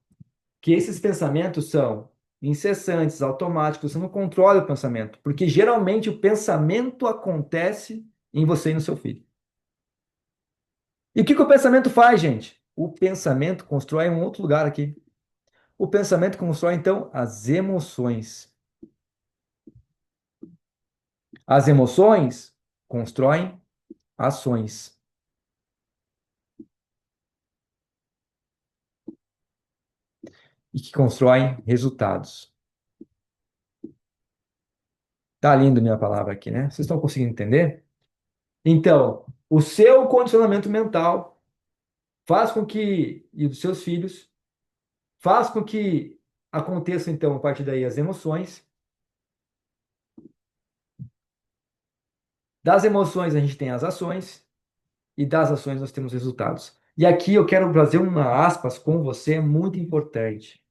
que esses pensamentos são incessantes, automáticos, você não controla o pensamento, porque geralmente o pensamento acontece em você e no seu filho. E o que que o pensamento faz, gente? O pensamento constrói um outro lugar aqui. O pensamento constrói, então, as emoções. As emoções constroem ações e que constroem resultados. Tá lindo minha palavra aqui, né? Vocês estão conseguindo entender? Então, o seu condicionamento mental faz com que, e dos seus filhos, faz com que aconteçam, então, a partir daí, as emoções, Das emoções a gente tem as ações e das ações nós temos resultados. E aqui eu quero fazer uma aspas com você muito importante.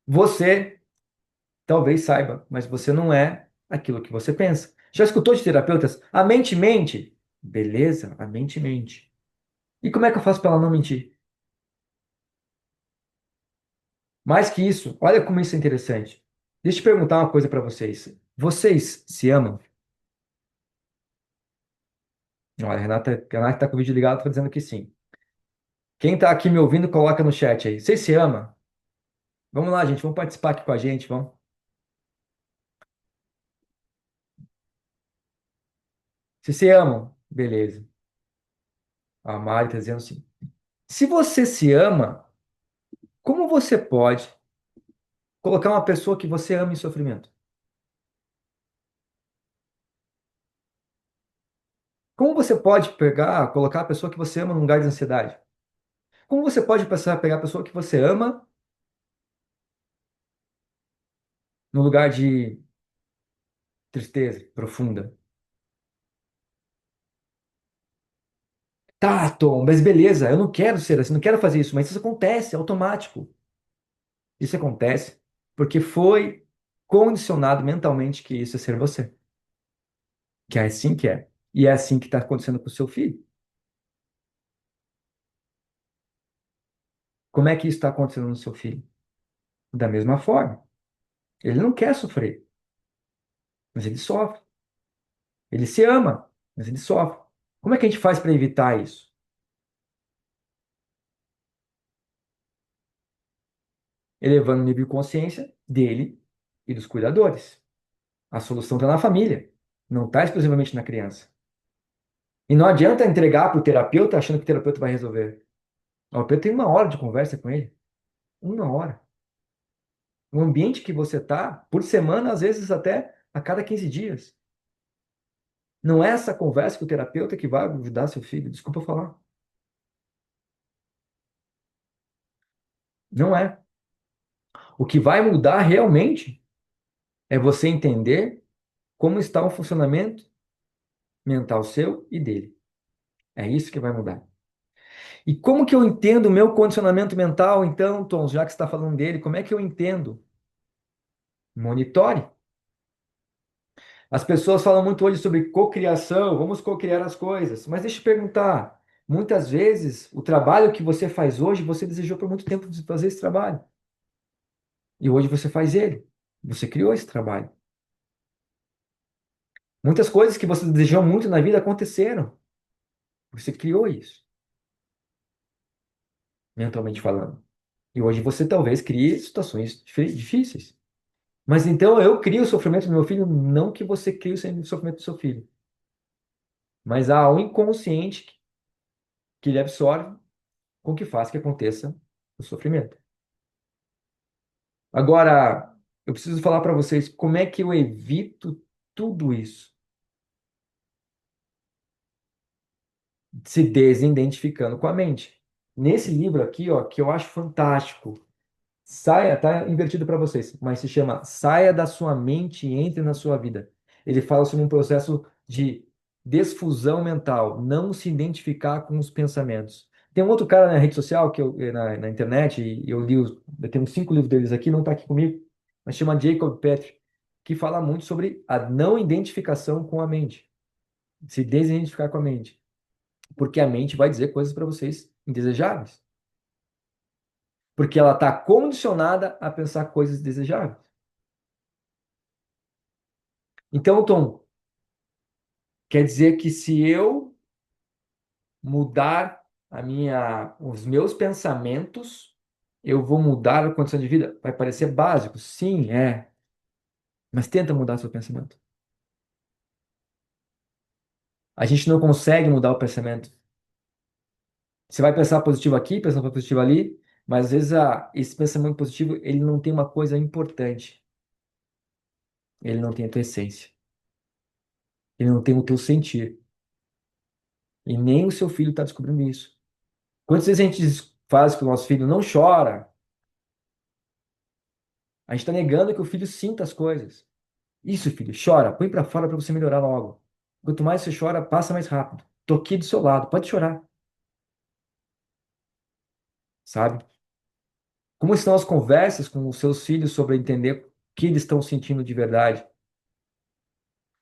Você talvez saiba, mas você não é aquilo que você pensa. Já escutou de terapeutas? A mente mente. Beleza, a mente mente. E como é que eu faço para ela não mentir? Mais que isso, olha como isso é interessante. Deixa eu te perguntar uma coisa para vocês. Vocês se amam? Olha, a Renata tá com o vídeo ligado, tá dizendo que sim. Quem tá aqui me ouvindo, coloca no chat aí. Vocês se amam? Vamos lá, gente, vamos participar aqui com a gente, vamos. Se se amam, beleza. A Mari tá dizendo sim. Se você se ama, como você pode colocar uma pessoa que você ama em sofrimento? Como você pode pegar, colocar a pessoa que você ama num lugar de ansiedade? Como você pode passar a pegar a pessoa que você ama no lugar de tristeza profunda? Tá, Tom, mas beleza, eu não quero ser assim, não quero fazer isso, mas isso acontece, é automático. Isso acontece porque foi condicionado mentalmente que isso é ser você, que é assim que é. E é assim que está acontecendo com o seu filho. Como é que isso está acontecendo no seu filho? Da mesma forma. Ele não quer sofrer, mas ele sofre. Ele se ama, mas ele sofre. Como é que a gente faz para evitar isso? Elevando o nível de consciência dele e dos cuidadores. A solução está na família, não está exclusivamente na criança. E não adianta entregar para o terapeuta achando que o terapeuta vai resolver. O terapeuta tem 1 hora de conversa com ele. 1 hora. O ambiente que você está, por semana, às vezes até a cada 15 dias. Não é essa conversa com o terapeuta que vai ajudar seu filho. Desculpa falar. Não é. O que vai mudar realmente é você entender como está o funcionamento mental seu e dele. É isso que vai mudar. E como que eu entendo o meu condicionamento mental, então, Tom, já que você está falando dele, como é que eu entendo? Monitore. As pessoas falam muito hoje sobre cocriação, vamos cocriar as coisas. Mas deixa eu te perguntar, muitas vezes o trabalho que você faz hoje, você desejou por muito tempo fazer esse trabalho. E hoje você faz ele. Você criou esse trabalho. Muitas coisas que você desejou muito na vida aconteceram. Você criou isso, mentalmente falando. E hoje você talvez crie situações difíceis. Mas então eu crio o sofrimento do meu filho, não que você crie o sofrimento do seu filho. Mas há o inconsciente que ele absorve com que faz que aconteça o sofrimento. Agora, eu preciso falar para vocês como é que eu evito tudo isso, se desidentificando com a mente. Nesse livro aqui, ó, que eu acho fantástico, saia, tá invertido para vocês, mas se chama Saia da sua mente e entre na sua vida. Ele fala sobre um processo de desfusão mental, não se identificar com os pensamentos. Tem um outro cara na rede social, que eu, na internet, e eu li, eu tenho uns 5 livros deles aqui, não está aqui comigo, mas chama Jacob Petri, que fala muito sobre a não identificação com a mente, se desidentificar com a mente, porque a mente vai dizer coisas para vocês indesejáveis, porque ela está condicionada a pensar coisas desejáveis. Então, Tom, quer dizer que se eu mudar os meus pensamentos, eu vou mudar a condição de vida? Vai parecer básico, sim, é. Mas tenta mudar seu pensamento. A gente não consegue mudar o pensamento. Você vai pensar positivo aqui, pensar positivo ali, mas às vezes esse pensamento positivo, ele não tem uma coisa importante. Ele não tem a tua essência. Ele não tem o teu sentir. E nem o seu filho está descobrindo isso. Quantas vezes a gente faz que o nosso filho não chora? A gente está negando que o filho sinta as coisas. Isso, filho, chora, põe pra fora pra você melhorar logo. Quanto mais você chora, passa mais rápido. Tô aqui do seu lado, pode chorar, sabe? Como estão as conversas com os seus filhos sobre entender o que eles estão sentindo de verdade?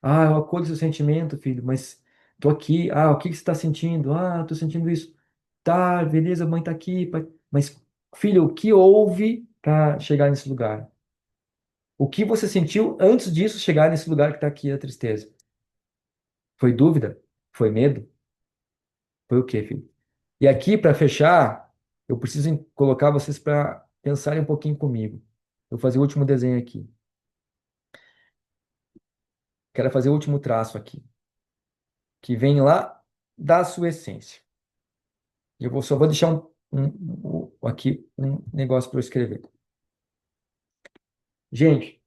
Ah, eu acolho seu sentimento, filho, mas tô aqui. Ah, o que que você está sentindo? Ah, tô sentindo isso. Tá, beleza, mãe tá aqui. Pai. Mas, filho, o que houve para chegar nesse lugar? O que você sentiu antes disso chegar nesse lugar que tá aqui, a tristeza? Foi dúvida? Foi medo? Foi o quê, filho? E aqui, para fechar, eu preciso colocar vocês para pensarem um pouquinho comigo. Eu vou fazer o último desenho aqui. Quero fazer o último traço aqui, que vem lá da sua essência. Só vou deixar aqui um negócio para eu escrever. Gente,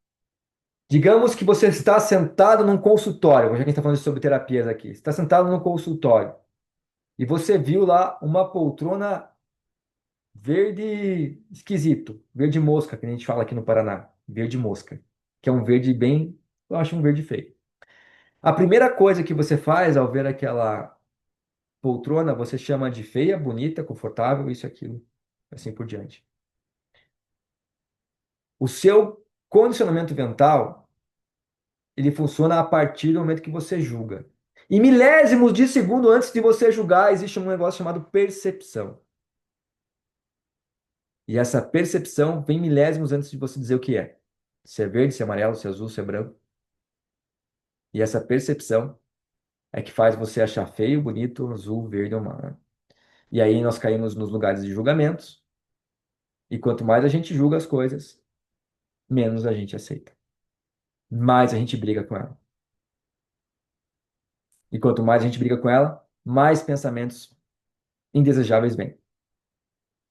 digamos que você está sentado num consultório, já que a gente está falando sobre terapias aqui. Você está sentado num consultório e você viu lá uma poltrona verde esquisito, verde mosca, que a gente fala aqui no Paraná, verde mosca, que é um verde bem, eu acho um verde feio. A primeira coisa que você faz ao ver aquela poltrona, você chama de feia, bonita, confortável, isso e aquilo, assim por diante. O seu condicionamento mental, ele funciona a partir do momento que você julga. E milésimos de segundo antes de você julgar, existe um negócio chamado percepção. E essa percepção vem milésimos antes de você dizer o que é. Se é verde, se é amarelo, se é azul, se é branco. E essa percepção é que faz você achar feio, bonito, azul, verde ou amarelo. E aí nós caímos nos lugares de julgamentos. E quanto mais a gente julga as coisas, menos a gente aceita. Mais a gente briga com ela. E quanto mais a gente briga com ela, mais pensamentos indesejáveis vêm.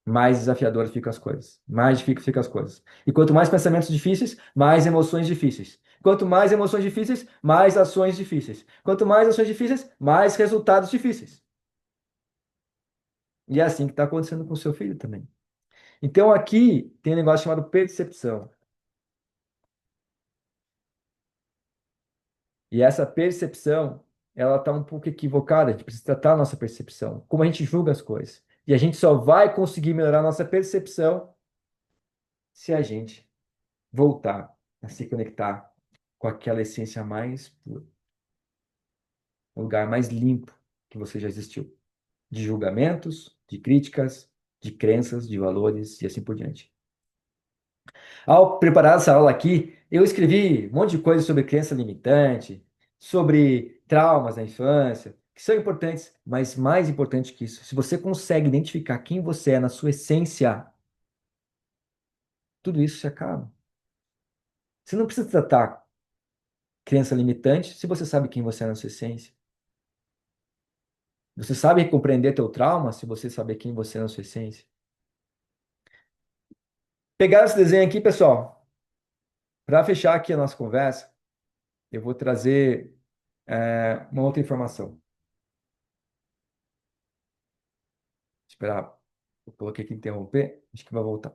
Mais desafiadoras ficam as coisas. Mais difíceis ficam as coisas. E quanto mais pensamentos difíceis, mais emoções difíceis. Quanto mais emoções difíceis, mais ações difíceis. Quanto mais ações difíceis, mais resultados difíceis. E é assim que está acontecendo com o seu filho também. Então aqui tem um negócio chamado percepção. E essa percepção, ela está um pouco equivocada. A gente precisa tratar a nossa percepção. Como a gente julga as coisas. E a gente só vai conseguir melhorar a nossa percepção se a gente voltar a se conectar com aquela essência mais pura, o lugar mais limpo que você já existiu, de julgamentos, de críticas, de crenças, de valores e assim por diante. Ao preparar essa aula aqui, eu escrevi um monte de coisa sobre crença limitante, sobre traumas na infância, que são importantes, mas mais importante que isso, se você consegue identificar quem você é na sua essência, tudo isso se acaba. Você não precisa tratar crença limitante se você sabe quem você é na sua essência. Você sabe compreender teu trauma se você saber quem você é na sua essência. Pegar esse desenho aqui, pessoal, para fechar aqui a nossa conversa, eu vou trazer uma outra informação. Esperar, eu coloquei aqui interromper, acho que vai voltar.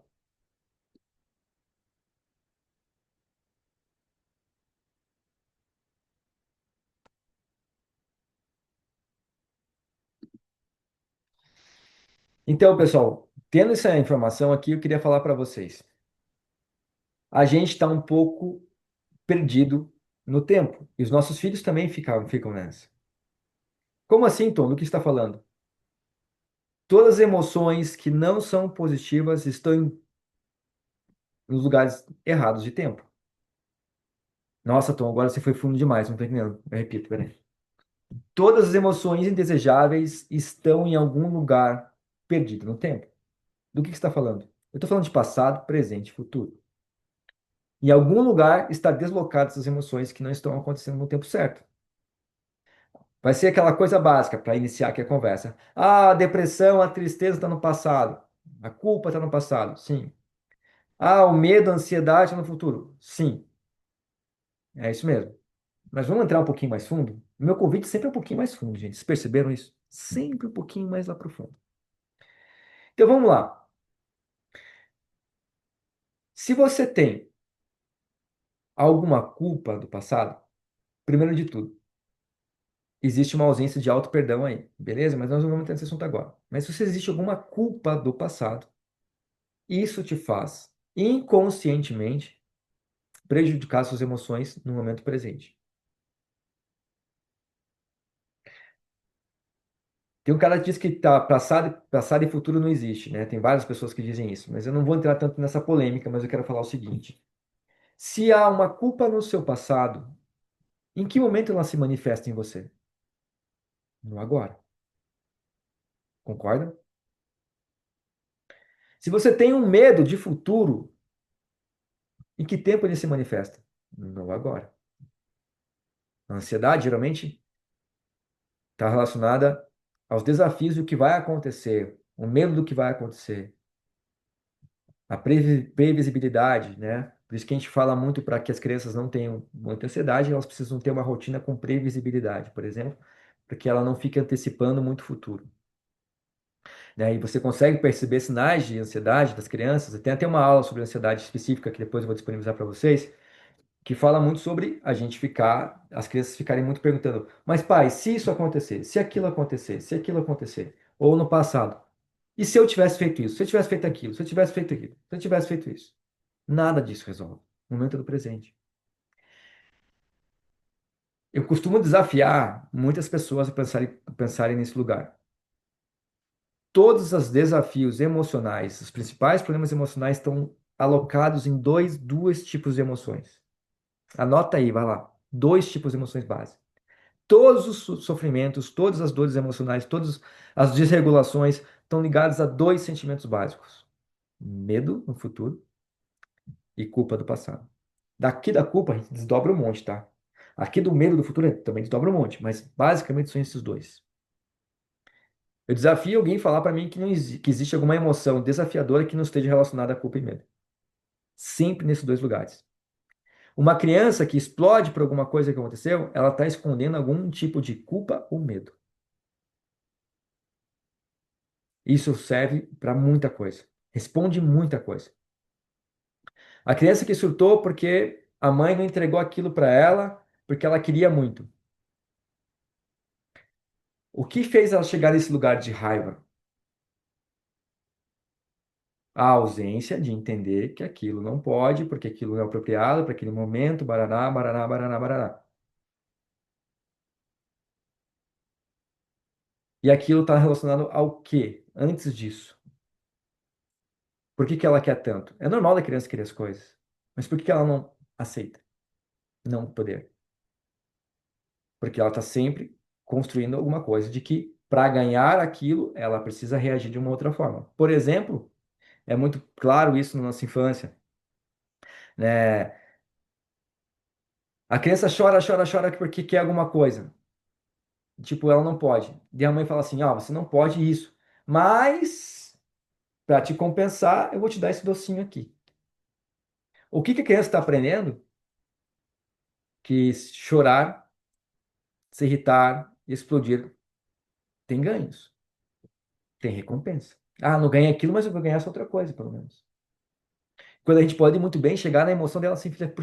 Então, pessoal, tendo essa informação aqui, eu queria falar para vocês. A gente está um pouco perdido no tempo. E os nossos filhos também ficam nessa. Como assim, Tom? Do que você está falando? Todas as emoções que não são positivas estão nos lugares errados de tempo. Nossa, Tom, agora você foi fundo demais, não tô entendendo. Eu repito, peraí. Todas as emoções indesejáveis estão em algum lugar perdido no tempo. Do que você está falando? Eu estou falando de passado, presente e futuro. Em algum lugar está deslocado essas emoções que não estão acontecendo no tempo certo. Vai ser aquela coisa básica para iniciar aqui a conversa. Ah, a depressão, a tristeza está no passado. A culpa está no passado. Sim. Ah, o medo, a ansiedade está no futuro. Sim. É isso mesmo. Mas vamos entrar um pouquinho mais fundo? O meu convite sempre é um pouquinho mais fundo, gente. Vocês perceberam isso? Sempre um pouquinho mais lá pro fundo. Então vamos lá. Se você tem alguma culpa do passado, primeiro de tudo, existe uma ausência de auto-perdão aí, beleza? Mas nós não vamos entrar nesse assunto agora. Mas se existe alguma culpa do passado, isso te faz inconscientemente prejudicar suas emoções no momento presente. Tem um cara que diz que passado e futuro não existe, né? Tem várias pessoas que dizem isso, mas eu não vou entrar tanto nessa polêmica, mas eu quero falar o seguinte: se há uma culpa no seu passado, em que momento ela se manifesta em você? No agora. Concorda? Se você tem um medo de futuro, em que tempo ele se manifesta? No agora. A ansiedade geralmente está relacionada aos desafios do que vai acontecer, o medo do que vai acontecer, a previsibilidade, né? Por isso que a gente fala muito para que as crianças não tenham muita ansiedade, elas precisam ter uma rotina com previsibilidade, por exemplo, porque ela não fica antecipando muito o futuro, né? E você consegue perceber sinais de ansiedade das crianças. Tem até uma aula sobre ansiedade específica que depois eu vou disponibilizar para vocês, que fala muito sobre a gente ficar, as crianças ficarem muito perguntando, mas pai, se isso acontecer, se aquilo acontecer, se aquilo acontecer, ou no passado, e se eu tivesse feito isso, se eu tivesse feito aquilo, se eu tivesse feito aquilo, se eu tivesse feito isso, nada disso resolve. O momento é do presente. Eu costumo desafiar muitas pessoas a pensarem nesse lugar. Todos os desafios emocionais, os principais problemas emocionais estão alocados em dois tipos de emoções. Anota aí, vai lá. Dois tipos de emoções básicas. Todos os sofrimentos, todas as dores emocionais, todas as desregulações estão ligadas a dois sentimentos básicos: medo no futuro e culpa do passado. Daqui da culpa a gente desdobra um monte, tá? Aqui do medo do futuro também desdobra um monte, mas basicamente são esses dois. Eu desafio alguém a falar para mim que, não que existe alguma emoção desafiadora que não esteja relacionada a culpa e medo. Sempre nesses dois lugares. Uma criança que explode por alguma coisa que aconteceu, ela está escondendo algum tipo de culpa ou medo. Isso serve para muita coisa. Responde muita coisa. A criança que surtou porque a mãe não entregou aquilo para ela porque ela queria muito. O que fez ela chegar nesse lugar de raiva? A ausência de entender que aquilo não pode, porque aquilo não é apropriado para aquele momento, baraná, baraná, baraná, baraná. E aquilo está relacionado ao quê? Antes disso. Por que que ela quer tanto? É normal da criança querer as coisas. Mas por que que ela não aceita não poder? Porque ela está sempre construindo alguma coisa de que para ganhar aquilo ela precisa reagir de uma outra forma. Por exemplo, é muito claro isso na nossa infância, né? A criança chora, chora, chora porque quer alguma coisa. Tipo, ela não pode. E a mãe fala assim: ó, você não pode isso. Mas, para te compensar, eu vou te dar esse docinho aqui. O que que a criança está aprendendo? Que chorar, se irritar, explodir tem ganhos, tem recompensa. Ah, não ganhei aquilo, mas eu vou ganhar essa outra coisa, pelo menos. Quando a gente pode muito bem chegar na emoção dela assim, filha,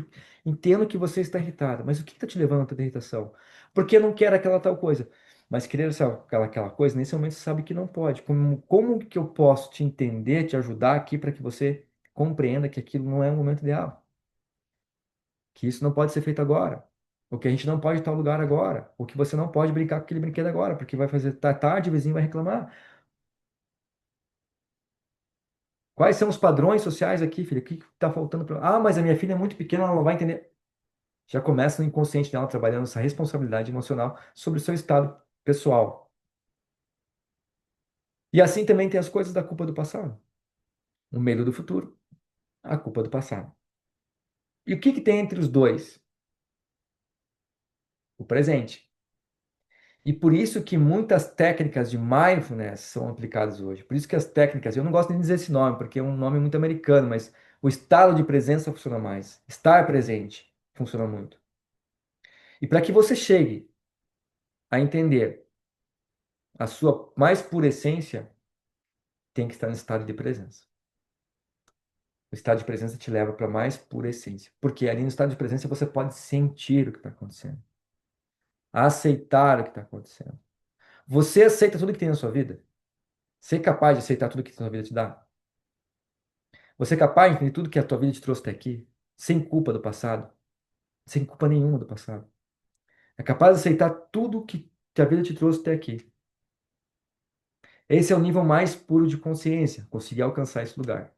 entendo que você está irritada, mas o que está te levando a tanta irritação? Porque eu não quero aquela tal coisa. Mas querer aquela coisa, nesse momento você sabe que não pode. Como que eu posso te entender, te ajudar aqui para que você compreenda que aquilo não é o momento ideal? Que isso não pode ser feito agora. Ou que a gente não pode estar no lugar agora. Ou que você não pode brincar com aquele brinquedo agora, porque vai fazer tá tarde, o vizinho vai reclamar. Quais são os padrões sociais aqui, filha? O que está faltando para. Ah, mas a minha filha é muito pequena, ela não vai entender. Já começa no inconsciente dela trabalhando essa responsabilidade emocional sobre o seu estado pessoal. E assim também tem as coisas da culpa do passado. O medo do futuro, a culpa do passado. E o que que tem entre os dois? O presente. E por isso que muitas técnicas de mindfulness são aplicadas hoje. Por isso que as técnicas, eu não gosto nem de dizer esse nome, porque é um nome muito americano, mas o estado de presença funciona mais. Estar presente funciona muito. E para que você chegue a entender a sua mais pura essência, tem que estar no estado de presença. O estado de presença te leva para a mais pura essência. Porque ali no estado de presença você pode sentir o que está acontecendo. a aceitar o que está acontecendo. Você aceita tudo que tem na sua vida? Você é capaz de aceitar tudo que a sua vida te dá? Você é capaz de entender tudo que a tua vida te trouxe até aqui? Sem culpa do passado? Sem culpa nenhuma do passado? É capaz de aceitar tudo que a vida te trouxe até aqui? Esse é o nível mais puro de consciência, conseguir alcançar esse lugar.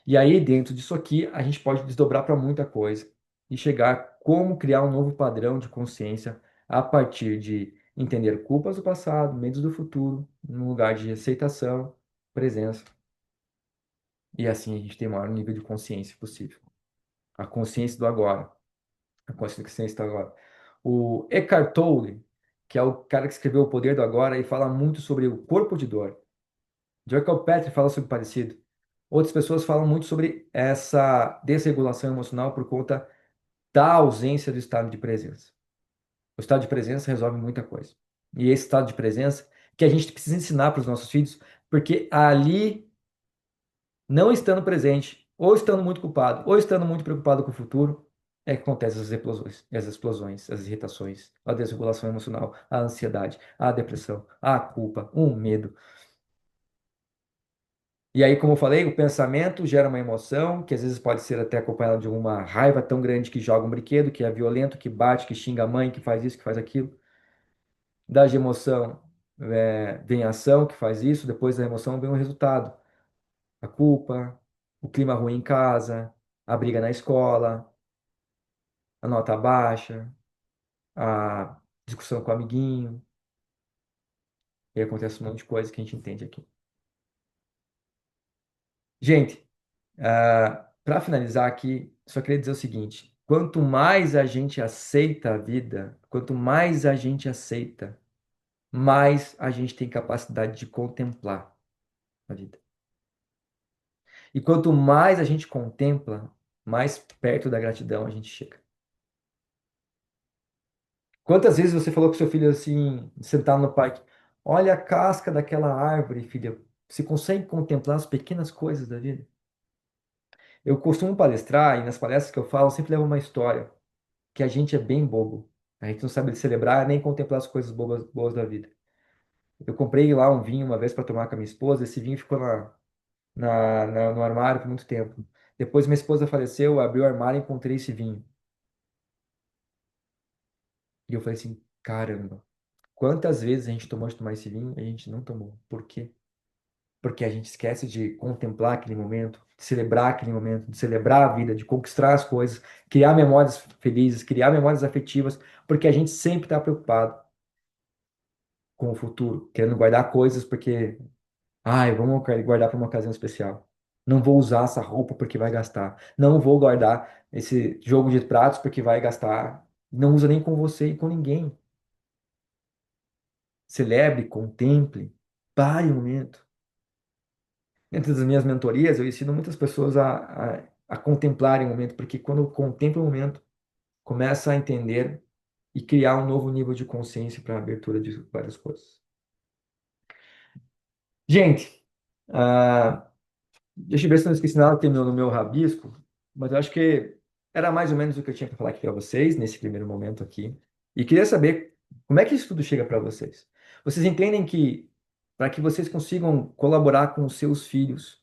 E aí, dentro disso aqui, a gente pode desdobrar para muita coisa e chegar a como criar um novo padrão de consciência a partir de entender culpas do passado, medos do futuro, num lugar de aceitação, presença. E assim a gente tem o maior nível de consciência possível. A consciência do agora. A consciência do agora. O Eckhart Tolle, que é o cara que escreveu O Poder do Agora, e fala muito sobre o corpo de dor. Joe Petri fala sobre parecido. Outras pessoas falam muito sobre essa desregulação emocional por conta da ausência do estado de presença. O estado de presença resolve muita coisa. E esse estado de presença que a gente precisa ensinar para os nossos filhos, porque ali, não estando presente, ou estando muito culpado, ou estando muito preocupado com o futuro, é que acontecem as explosões, as irritações, a desregulação emocional, a ansiedade, a depressão, a culpa, o medo. E aí, como eu falei, o pensamento gera uma emoção, que às vezes pode ser até acompanhada de uma raiva tão grande que joga um brinquedo, que é violento, que bate, que xinga a mãe, que faz isso, que faz aquilo. Da emoção vem a ação, que faz isso, depois da emoção vem o resultado. A culpa, o clima ruim em casa, a briga na escola, a nota baixa, a discussão com o amiguinho, e acontece um monte de coisa que a gente entende aqui. Gente, para finalizar aqui, só queria dizer o seguinte: quanto mais a gente aceita a vida, quanto mais a gente aceita, mais a gente tem capacidade de contemplar a vida. E quanto mais a gente contempla, mais perto da gratidão a gente chega. Quantas vezes você falou com seu filho assim, sentado no parque, olha a casca daquela árvore, filha, você consegue contemplar as pequenas coisas da vida? Eu costumo palestrar e nas palestras que eu falo, eu sempre levo uma história, que a gente é bem bobo. A gente não sabe celebrar nem contemplar as coisas bobas, boas da vida. Eu comprei lá um vinho uma vez para tomar com a minha esposa, esse vinho ficou no armário por muito tempo. Depois minha esposa faleceu, eu abri o armário e encontrei esse vinho. E eu falei assim, caramba, quantas vezes a gente tomou de tomar esse vinho e a gente não tomou? Por quê? Porque a gente esquece de contemplar aquele momento, de celebrar aquele momento, de celebrar a vida, de conquistar as coisas, criar memórias felizes, criar memórias afetivas, porque a gente sempre está preocupado com o futuro, querendo guardar coisas porque, ai, vamos guardar para uma ocasião especial. Não vou usar essa roupa porque vai gastar. Não vou guardar esse jogo de pratos porque vai gastar. Não usa nem com você e com ninguém. Celebre, contemple, pare um momento. Dentro das minhas mentorias, eu ensino muitas pessoas a contemplarem o momento, porque quando contempla o momento, começa a entender e criar um novo nível de consciência para a abertura de várias coisas. Gente, ah, deixa eu ver se eu não esqueci nada que tem no meu rabisco, mas eu acho que era mais ou menos o que eu tinha para falar aqui para vocês, nesse primeiro momento aqui. E queria saber como é que isso tudo chega para vocês. Vocês entendem que, para que vocês consigam colaborar com os seus filhos,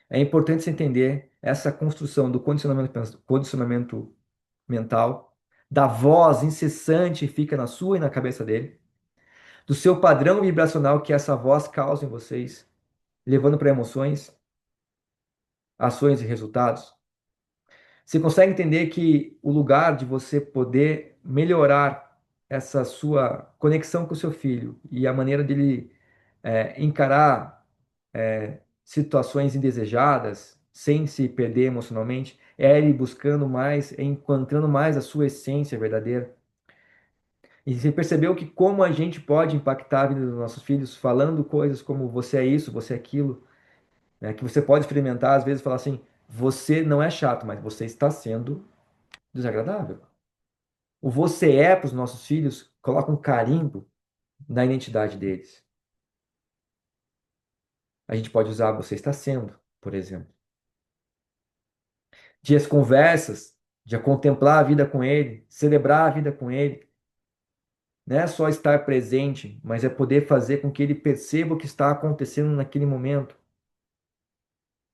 é importante você entender essa construção do condicionamento mental, da voz incessante que fica na sua e na cabeça dele, do seu padrão vibracional que essa voz causa em vocês, levando para emoções, ações e resultados. Você consegue entender que o lugar de você poder melhorar essa sua conexão com o seu filho e a maneira dele encarar situações indesejadas sem se perder emocionalmente, é ele buscando mais, é encontrando mais a sua essência verdadeira. E você percebeu que como a gente pode impactar a vida dos nossos filhos falando coisas como você é isso, você é aquilo, né? Que você pode experimentar, às vezes, falar assim, você não é chato, mas você está sendo desagradável. O você é para os nossos filhos coloca um carimbo na identidade deles. A gente pode usar você está sendo, por exemplo. De as conversas, de contemplar a vida com ele, celebrar a vida com ele, Não é só estar presente, mas é poder fazer com que ele perceba o que está acontecendo naquele momento,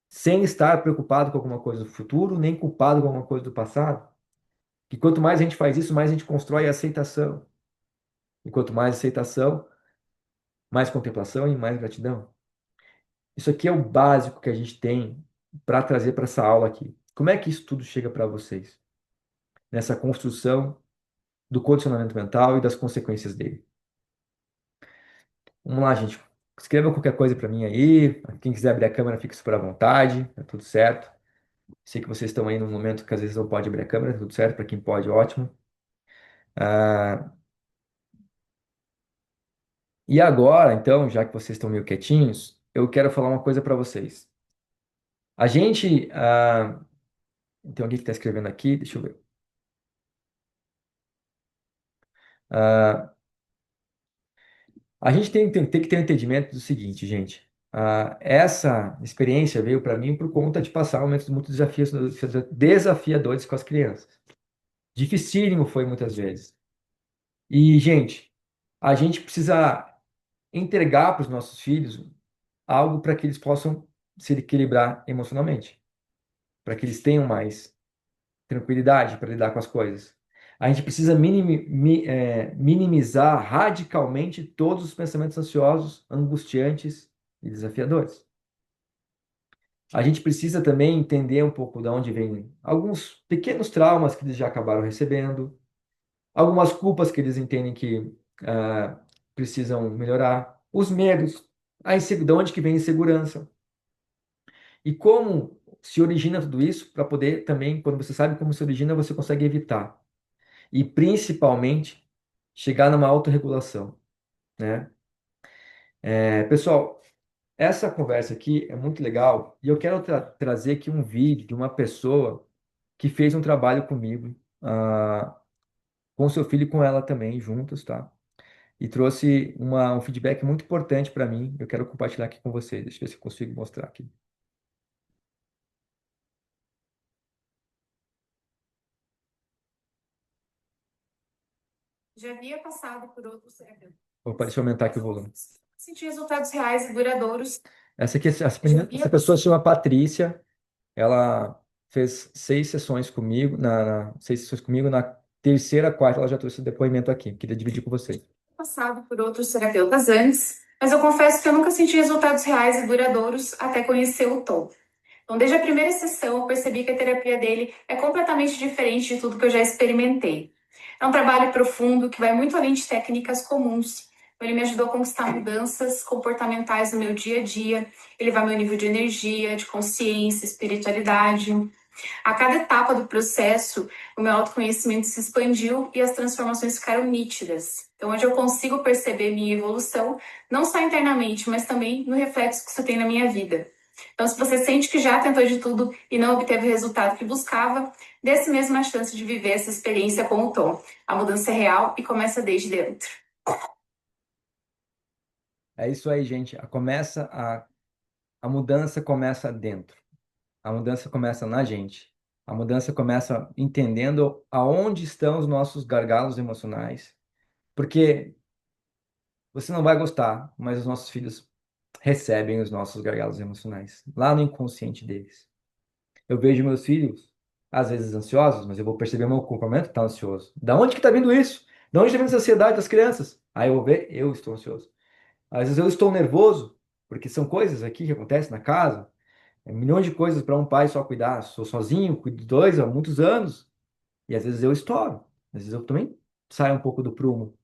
sem estar preocupado com alguma coisa do futuro, nem culpado com alguma coisa do passado. Que quanto mais a gente faz isso, mais a gente constrói a aceitação. E quanto mais aceitação, mais contemplação e mais gratidão. Isso aqui é o básico que a gente tem para trazer para essa aula aqui. Como é que isso tudo chega para vocês? Nessa construção do condicionamento mental e das consequências dele. Vamos lá, gente. Escreva qualquer coisa para mim aí. Quem quiser abrir a câmera, fique super à vontade. Tá tudo certo. Sei que vocês estão aí num momento que às vezes não pode abrir a câmera, tá tudo certo. Para quem pode, ótimo. Ah, e agora, então, já que vocês estão meio quietinhos, eu quero falar uma coisa para vocês. A gente. Tem alguém que está escrevendo aqui, deixa eu ver. Ah, a gente tem que ter um entendimento do seguinte, gente. Essa experiência veio para mim por conta de passar momentos muito desafiadores com as crianças. Dificílimo foi muitas vezes. E, gente, a gente precisa entregar para os nossos filhos algo para que eles possam se equilibrar emocionalmente, para que eles tenham mais tranquilidade para lidar com as coisas. A gente precisa minimizar radicalmente todos os pensamentos ansiosos, angustiantes e desafiadores. A gente precisa também entender um pouco de onde vêm alguns pequenos traumas que eles já acabaram recebendo, algumas culpas que eles entendem que precisam melhorar, os medos, de onde que vem a insegurança e como se origina tudo isso para poder também, quando você sabe como se origina, você consegue evitar e principalmente chegar numa autorregulação, né? Pessoal, essa conversa aqui é muito legal e eu quero trazer aqui um vídeo de uma pessoa que fez um trabalho comigo, com seu filho e com ela também, juntos, tá? E trouxe um feedback muito importante para mim. Eu quero compartilhar aqui com vocês. Deixa eu ver se eu consigo mostrar aqui. Já havia passado por outros terapeutas, Opa, deixa eu aumentar aqui o volume. senti resultados reais e duradouros. Essa pessoa se chama Patrícia. Ela fez 6 sessões comigo, 6 sessões comigo. Na terceira, quarta, ela já trouxe o depoimento aqui. Queria dividir com vocês. Passado por outros terapeutas antes, mas eu confesso que eu nunca senti resultados reais e duradouros até conhecer o Tom. Então, desde a primeira sessão, eu percebi que a terapia dele é completamente diferente de tudo que eu já experimentei. É um trabalho profundo que vai muito além de técnicas comuns. Ele me ajudou a conquistar mudanças comportamentais no meu dia a dia, elevar meu nível de energia, de consciência, espiritualidade. A cada etapa do processo, o meu autoconhecimento se expandiu e as transformações ficaram nítidas. Então, hoje eu consigo perceber minha evolução, não só internamente, mas também no reflexo que isso tem na minha vida. Então, se você sente que já tentou de tudo e não obteve o resultado que buscava, dê-se mesmo a chance de viver essa experiência com o Tom. A mudança é real e começa desde dentro. É isso aí, gente. A mudança começa dentro. A mudança começa na gente. A mudança começa entendendo aonde estão os nossos gargalos emocionais. Porque você não vai gostar, mas os nossos filhos recebem os nossos gargalos emocionais lá no inconsciente deles. Eu vejo meus filhos, às vezes ansiosos, mas eu vou perceber meu comportamento está ansioso. Da onde que está vindo isso? Da onde está vindo essa ansiedade das crianças? Aí eu vou ver, eu estou ansioso. Às vezes eu estou nervoso, porque são coisas aqui que acontecem na casa, milhões de coisas para um pai só cuidar. Sou sozinho, cuido de dois há muitos anos, e às vezes eu estouro. Às vezes eu também saio um pouco do prumo.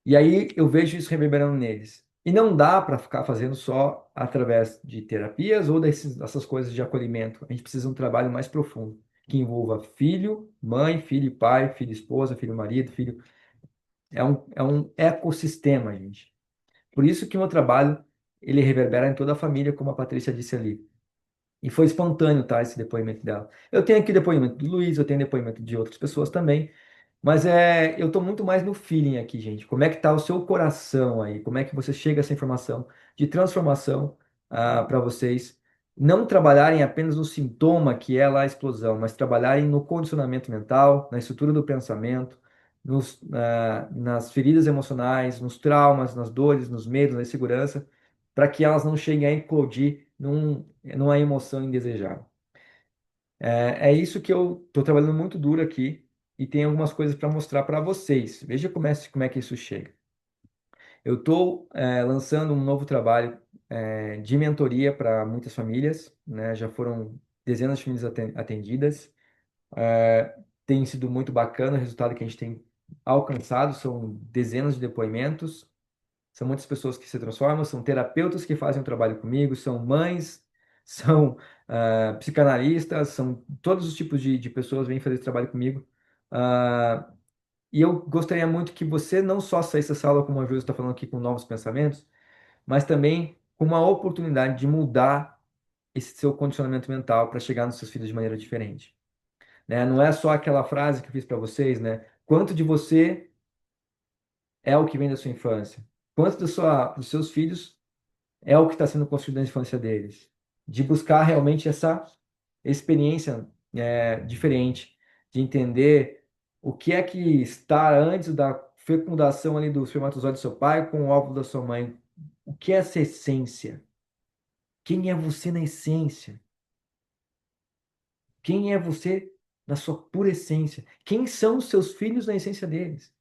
E aí eu vejo isso reverberando neles. E não dá para ficar fazendo só através de terapias ou dessas coisas de acolhimento. A gente precisa de um trabalho mais profundo, que envolva filho, mãe, filho e pai, filho e esposa, filho e marido, filho. É um ecossistema, gente. Por isso que o meu trabalho ele reverbera em toda a família, como a Patrícia disse ali. E foi espontâneo, tá, esse depoimento dela. Eu tenho aqui o depoimento do Luiz, eu tenho depoimento de outras pessoas também, mas eu tô muito mais no feeling aqui, gente. Como é que tá o seu coração aí? Como é que você chega a essa informação de transformação para vocês não trabalharem apenas no sintoma que é lá a explosão, mas trabalharem no condicionamento mental, na estrutura do pensamento, nas feridas emocionais, nos traumas, nas dores, nos medos, na insegurança, para que elas não cheguem a eclodir numa emoção indesejável. É isso que eu estou trabalhando muito duro aqui e tem algumas coisas para mostrar para vocês. Veja como é que isso chega. Eu estou lançando um novo trabalho de mentoria para muitas famílias, né? Já foram dezenas de famílias atendidas. Tem sido muito bacana o resultado que a gente tem alcançado. São dezenas de depoimentos. São muitas pessoas que se transformam, são terapeutas que fazem o trabalho comigo, são mães, são psicanalistas, são todos os tipos de pessoas que vêm fazer esse trabalho comigo. Ah, e eu gostaria muito que você não só saísse da sala, como a Júlia está falando aqui, com novos pensamentos, mas também com uma oportunidade de mudar esse seu condicionamento mental para chegar nos seus filhos de maneira diferente, né? Não é só aquela frase que eu fiz para vocês, né? Quanto de você é o que vem da sua infância? Quanto dos seus filhos é o que está sendo construído na infância deles? De buscar realmente essa experiência diferente, de entender o que é que está antes da fecundação ali do espermatozoide do seu pai com o óvulo da sua mãe. O que é essa essência? Quem é você na essência? Quem é você na sua pura essência? Quem são os seus filhos na essência deles?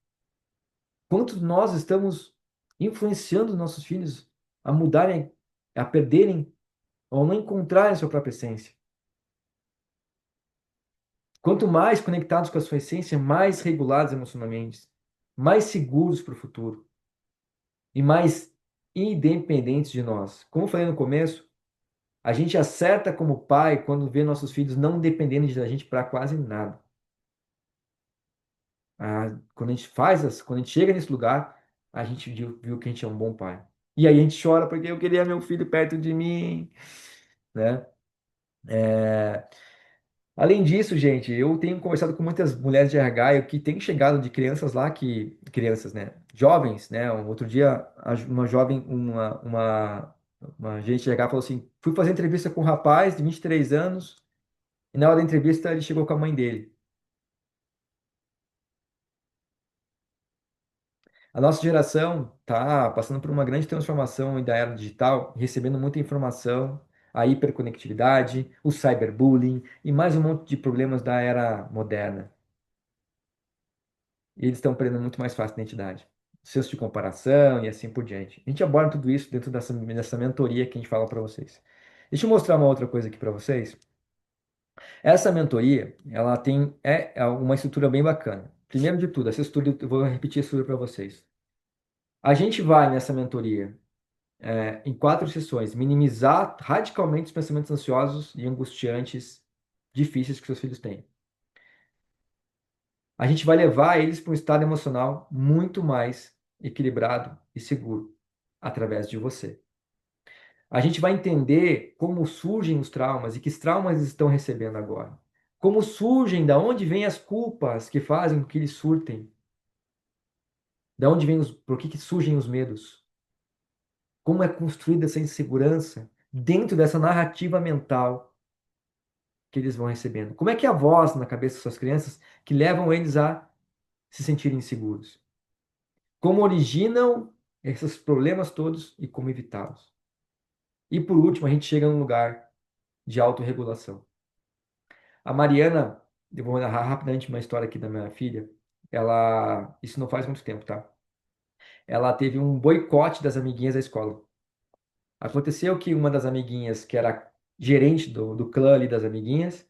Quanto nós estamos influenciando os nossos filhos a mudarem, a perderem ou não encontrarem a sua própria essência? Quanto mais conectados com a sua essência, mais regulados emocionalmente, mais seguros para o futuro e mais independentes de nós. Como eu falei no começo, a gente acerta como pai quando vê nossos filhos não dependendo da gente para quase nada. Quando a gente quando a gente chega nesse lugar, a gente viu que a gente é um bom pai. E aí a gente chora porque eu queria meu filho perto de mim, né? É, Além disso, gente, eu tenho conversado com muitas mulheres de RH e o que tem chegado de crianças lá crianças, né? Jovens, né? Um outro dia, uma jovem, uma gente de RH falou assim: fui fazer entrevista com um rapaz de 23 anos e na hora da entrevista ele chegou com a mãe dele. A nossa geração tá passando por uma grande transformação da era digital, recebendo muita informação, a hiperconectividade, o cyberbullying e mais um monte de problemas da era moderna. E eles estão perdendo muito mais fácil a identidade. Senso de comparação e assim por diante. A gente aborda tudo isso dentro dessa mentoria que a gente fala para vocês. Deixa eu mostrar uma outra coisa aqui para vocês. Essa mentoria, ela tem uma estrutura bem bacana. Primeiro de tudo, essa estrutura, eu vou repetir a estrutura para vocês. A gente vai nessa mentoria em 4 sessões, minimizar radicalmente os pensamentos ansiosos e angustiantes difíceis que seus filhos têm. A gente vai levar eles para um estado emocional muito mais equilibrado e seguro através de você. A gente vai entender como surgem os traumas e que traumas eles estão recebendo agora. Como surgem, da onde vêm as culpas que fazem com que eles surtem, da onde vem por que surgem os medos. Como é construída essa insegurança dentro dessa narrativa mental que eles vão recebendo. Como é que é a voz na cabeça das suas crianças que levam eles a se sentirem inseguros? Como originam esses problemas todos e como evitá-los. E por último, a gente chega num lugar de autorregulação. A Mariana, eu vou narrar rapidamente uma história aqui da minha filha. Isso não faz muito tempo, tá? Ela teve um boicote das amiguinhas da escola. Aconteceu que uma das amiguinhas, que era gerente do clã ali das amiguinhas,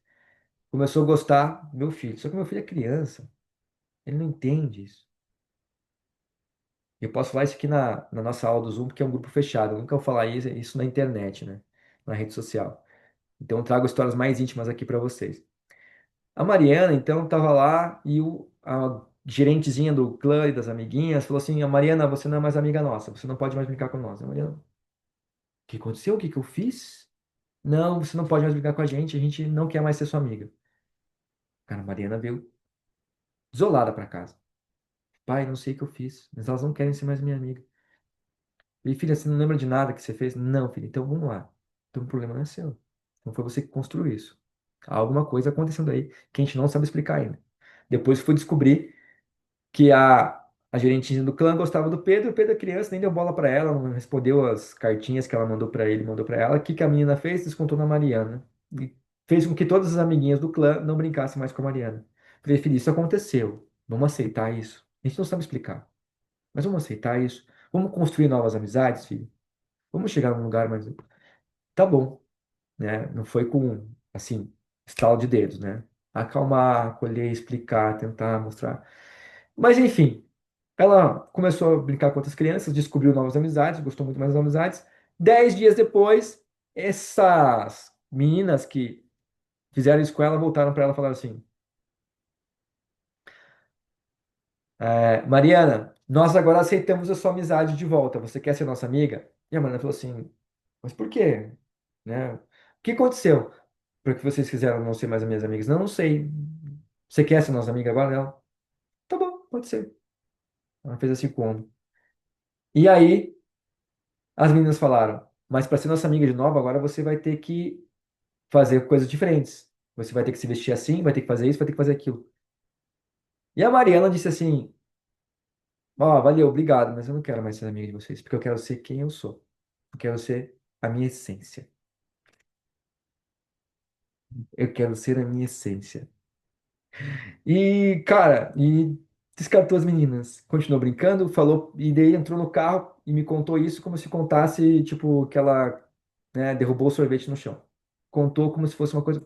começou a gostar do meu filho. Só que meu filho é criança, ele não entende isso. Eu posso falar isso aqui na nossa aula do Zoom, porque é um grupo fechado. Eu nunca vou falar isso na internet, né? Na rede social. Então, eu trago histórias mais íntimas aqui para vocês. A Mariana, então, estava lá e a gerentezinha do clã e das amiguinhas falou assim: a Mariana, você não é mais amiga nossa, você não pode mais brincar com nós. A Mariana, o que aconteceu? O que que eu fiz? Não, você não pode mais brincar com a gente não quer mais ser sua amiga. Cara, a Mariana veio desolada para casa. Pai, não sei o que eu fiz, mas elas não querem ser mais minha amiga. E filha, você não lembra de nada que você fez? Não, filha, então vamos lá. Então o problema não é seu. Não foi você que construiu isso. Há alguma coisa acontecendo aí que a gente não sabe explicar ainda. Depois fui descobrir. que a gerentinha do clã gostava do Pedro, o Pedro é criança, nem deu bola pra ela, não respondeu as cartinhas que ela mandou pra ele, mandou pra ela. O que que a menina fez? Descontou na Mariana. E fez com que todas as amiguinhas do clã não brincassem mais com a Mariana. Falei, filho, isso aconteceu. Vamos aceitar isso. A gente não sabe explicar, mas vamos aceitar isso. Vamos construir novas amizades, filho. Vamos chegar num lugar mais. Tá bom, né? Não foi com, assim, estalo de dedos, né? Acalmar, acolher, explicar, tentar mostrar. Mas enfim, ela começou a brincar com outras crianças, descobriu novas amizades, gostou muito mais das amizades. 10 dias depois, essas meninas que fizeram isso com ela voltaram para ela e falaram assim: Mariana, nós agora aceitamos a sua amizade de volta. Você quer ser nossa amiga? E a Mariana falou assim: mas por quê? Né? O que aconteceu para que vocês quiseram não ser mais as minhas amigas? Não, não sei. Você quer ser nossa amiga agora? Ela, tá bom, pode ser. Ela fez assim com o ombro. E aí, as meninas falaram: mas para ser nossa amiga de novo, agora você vai ter que fazer coisas diferentes. Você vai ter que se vestir assim, vai ter que fazer isso, vai ter que fazer aquilo. E a Mariana disse assim: ó, valeu, obrigado, mas eu não quero mais ser amiga de vocês, porque eu quero ser quem eu sou. Eu quero ser a minha essência. Eu quero ser a minha essência. E descartou as meninas. Continuou brincando, falou, e daí entrou no carro e me contou isso como se contasse, tipo, que ela, né, derrubou o sorvete no chão. Contou como se fosse uma coisa.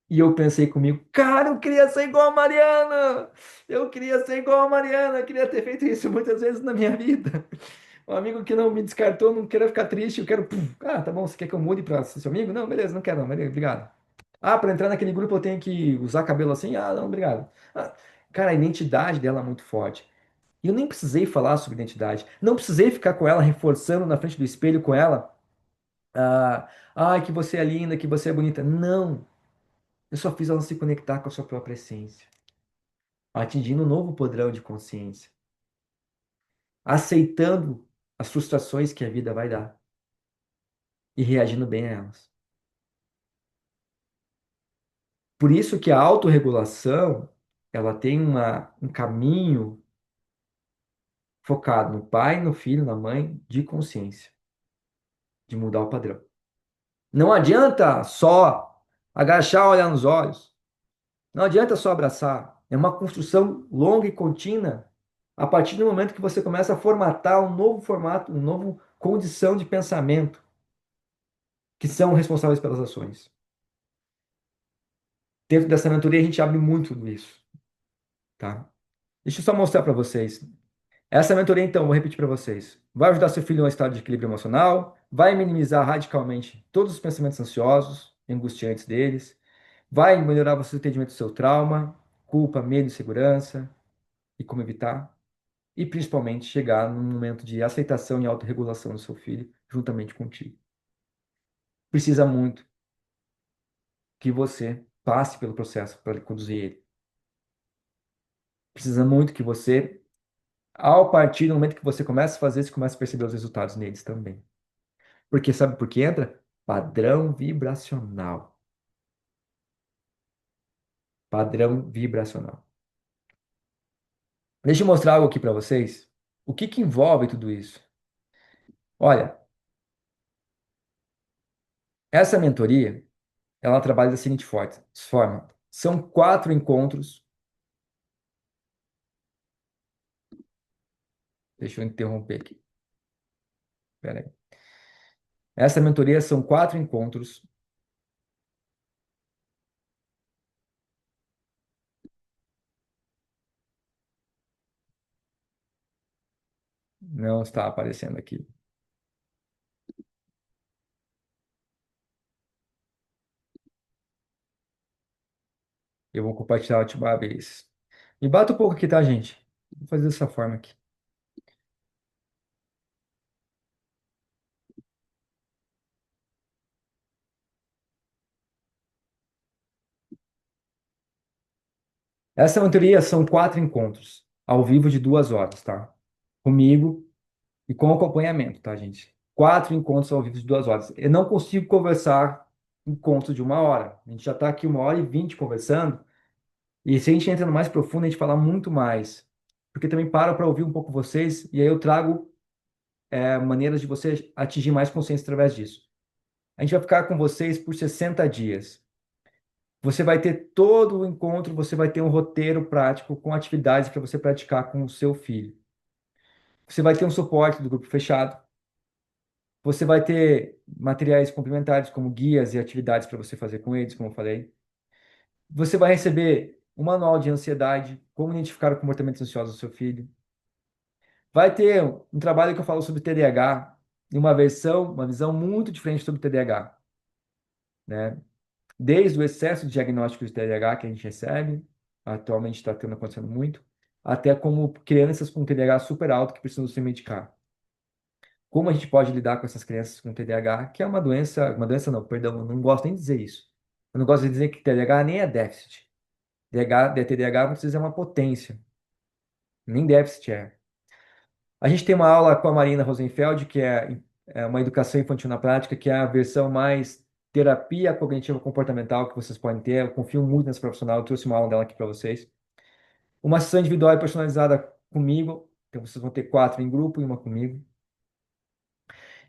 E eu pensei comigo, cara, eu queria ser igual a Mariana! Eu queria ser igual a Mariana, eu queria ter feito isso muitas vezes na minha vida. Um amigo que não me descartou, não queria ficar triste, eu quero. Ah, tá bom, você quer que eu mude pra ser seu amigo? Não, beleza, não quero, não, beleza, obrigado. Ah, para entrar naquele grupo eu tenho que usar cabelo assim? Ah, não, obrigado. Ah, cara, a identidade dela é muito forte. E eu nem precisei falar sobre identidade. Não precisei ficar com ela, reforçando na frente do espelho com ela. Que você é linda, que você é bonita. Não. Eu só fiz ela se conectar com a sua própria essência, atingindo um novo padrão de consciência, aceitando as frustrações que a vida vai dar e reagindo bem a elas. Por isso que a autorregulação, ela tem um caminho focado no pai, no filho, na mãe, de consciência, de mudar o padrão. Não adianta só agachar, olhar nos olhos. Não adianta só abraçar. É uma construção longa e contínua a partir do momento que você começa a formatar um novo formato, uma nova condição de pensamento que são responsáveis pelas ações. Dentro dessa mentoria a gente abre muito disso, tá? Deixa eu só mostrar para vocês. Essa mentoria, então, vou repetir para vocês. Vai ajudar seu filho a um estado de equilíbrio emocional, vai minimizar radicalmente todos os pensamentos ansiosos, angustiantes deles, vai melhorar você o entendimento do seu trauma, culpa, medo e segurança e como evitar, e principalmente chegar num momento de aceitação e autorregulação do seu filho juntamente contigo. Precisa muito que você passe pelo processo para conduzir ele. Precisa muito que você, ao partir do momento que você começa a fazer, você começa a perceber os resultados neles também. Porque sabe por que entra? Padrão vibracional. Padrão vibracional. Deixa eu mostrar algo aqui para vocês. O que que envolve tudo isso? Olha, essa mentoria, ela trabalha da seguinte forma. São 4 encontros. Deixa eu interromper aqui. Pera aí. Essa mentoria são 4 encontros. Não está aparecendo aqui. Eu vou compartilhar a última vez. Me bata um pouco aqui, tá, gente? Vou fazer dessa forma aqui. Essa mentoria são 4 encontros, ao vivo de 2 horas, tá? Comigo e com acompanhamento, tá, gente? 4 encontros ao vivo de 2 horas. Eu não consigo conversar encontros de 1 hora. A gente já está aqui 1 hora e 20 conversando E se a gente entra no mais profundo, a gente fala muito mais. Porque também paro para ouvir um pouco vocês e aí eu trago maneiras de você atingir mais consciência através disso. A gente vai ficar com vocês por 60 dias. Você vai ter todo o encontro, você vai ter um roteiro prático com atividades para você praticar com o seu filho. Você vai ter um suporte do grupo fechado. Você vai ter materiais complementares, como guias e atividades para você fazer com eles, como eu falei. Você vai receber um manual de ansiedade, como identificar o comportamento ansioso do seu filho. Vai ter um trabalho que eu falo sobre TDAH, e uma visão muito diferente sobre TDAH, né? Desde o excesso de diagnóstico de TDAH que a gente recebe, atualmente está tendo acontecendo muito, até como crianças com TDAH super alto que precisam se medicar. Como a gente pode lidar com essas crianças com TDAH, que é uma doença não, perdão, eu não gosto nem de dizer isso. Eu não gosto de dizer que TDAH nem é déficit. TDAH muitas vezes é uma potência, nem déficit é. A gente tem uma aula com a Marina Rosenfeld, que é uma educação infantil na prática, que é a versão mais terapia cognitiva comportamental que vocês podem ter. Eu confio muito nessa profissional, eu trouxe uma aula dela aqui para vocês. Uma sessão individual e personalizada comigo, então vocês vão ter 4 em grupo e uma comigo.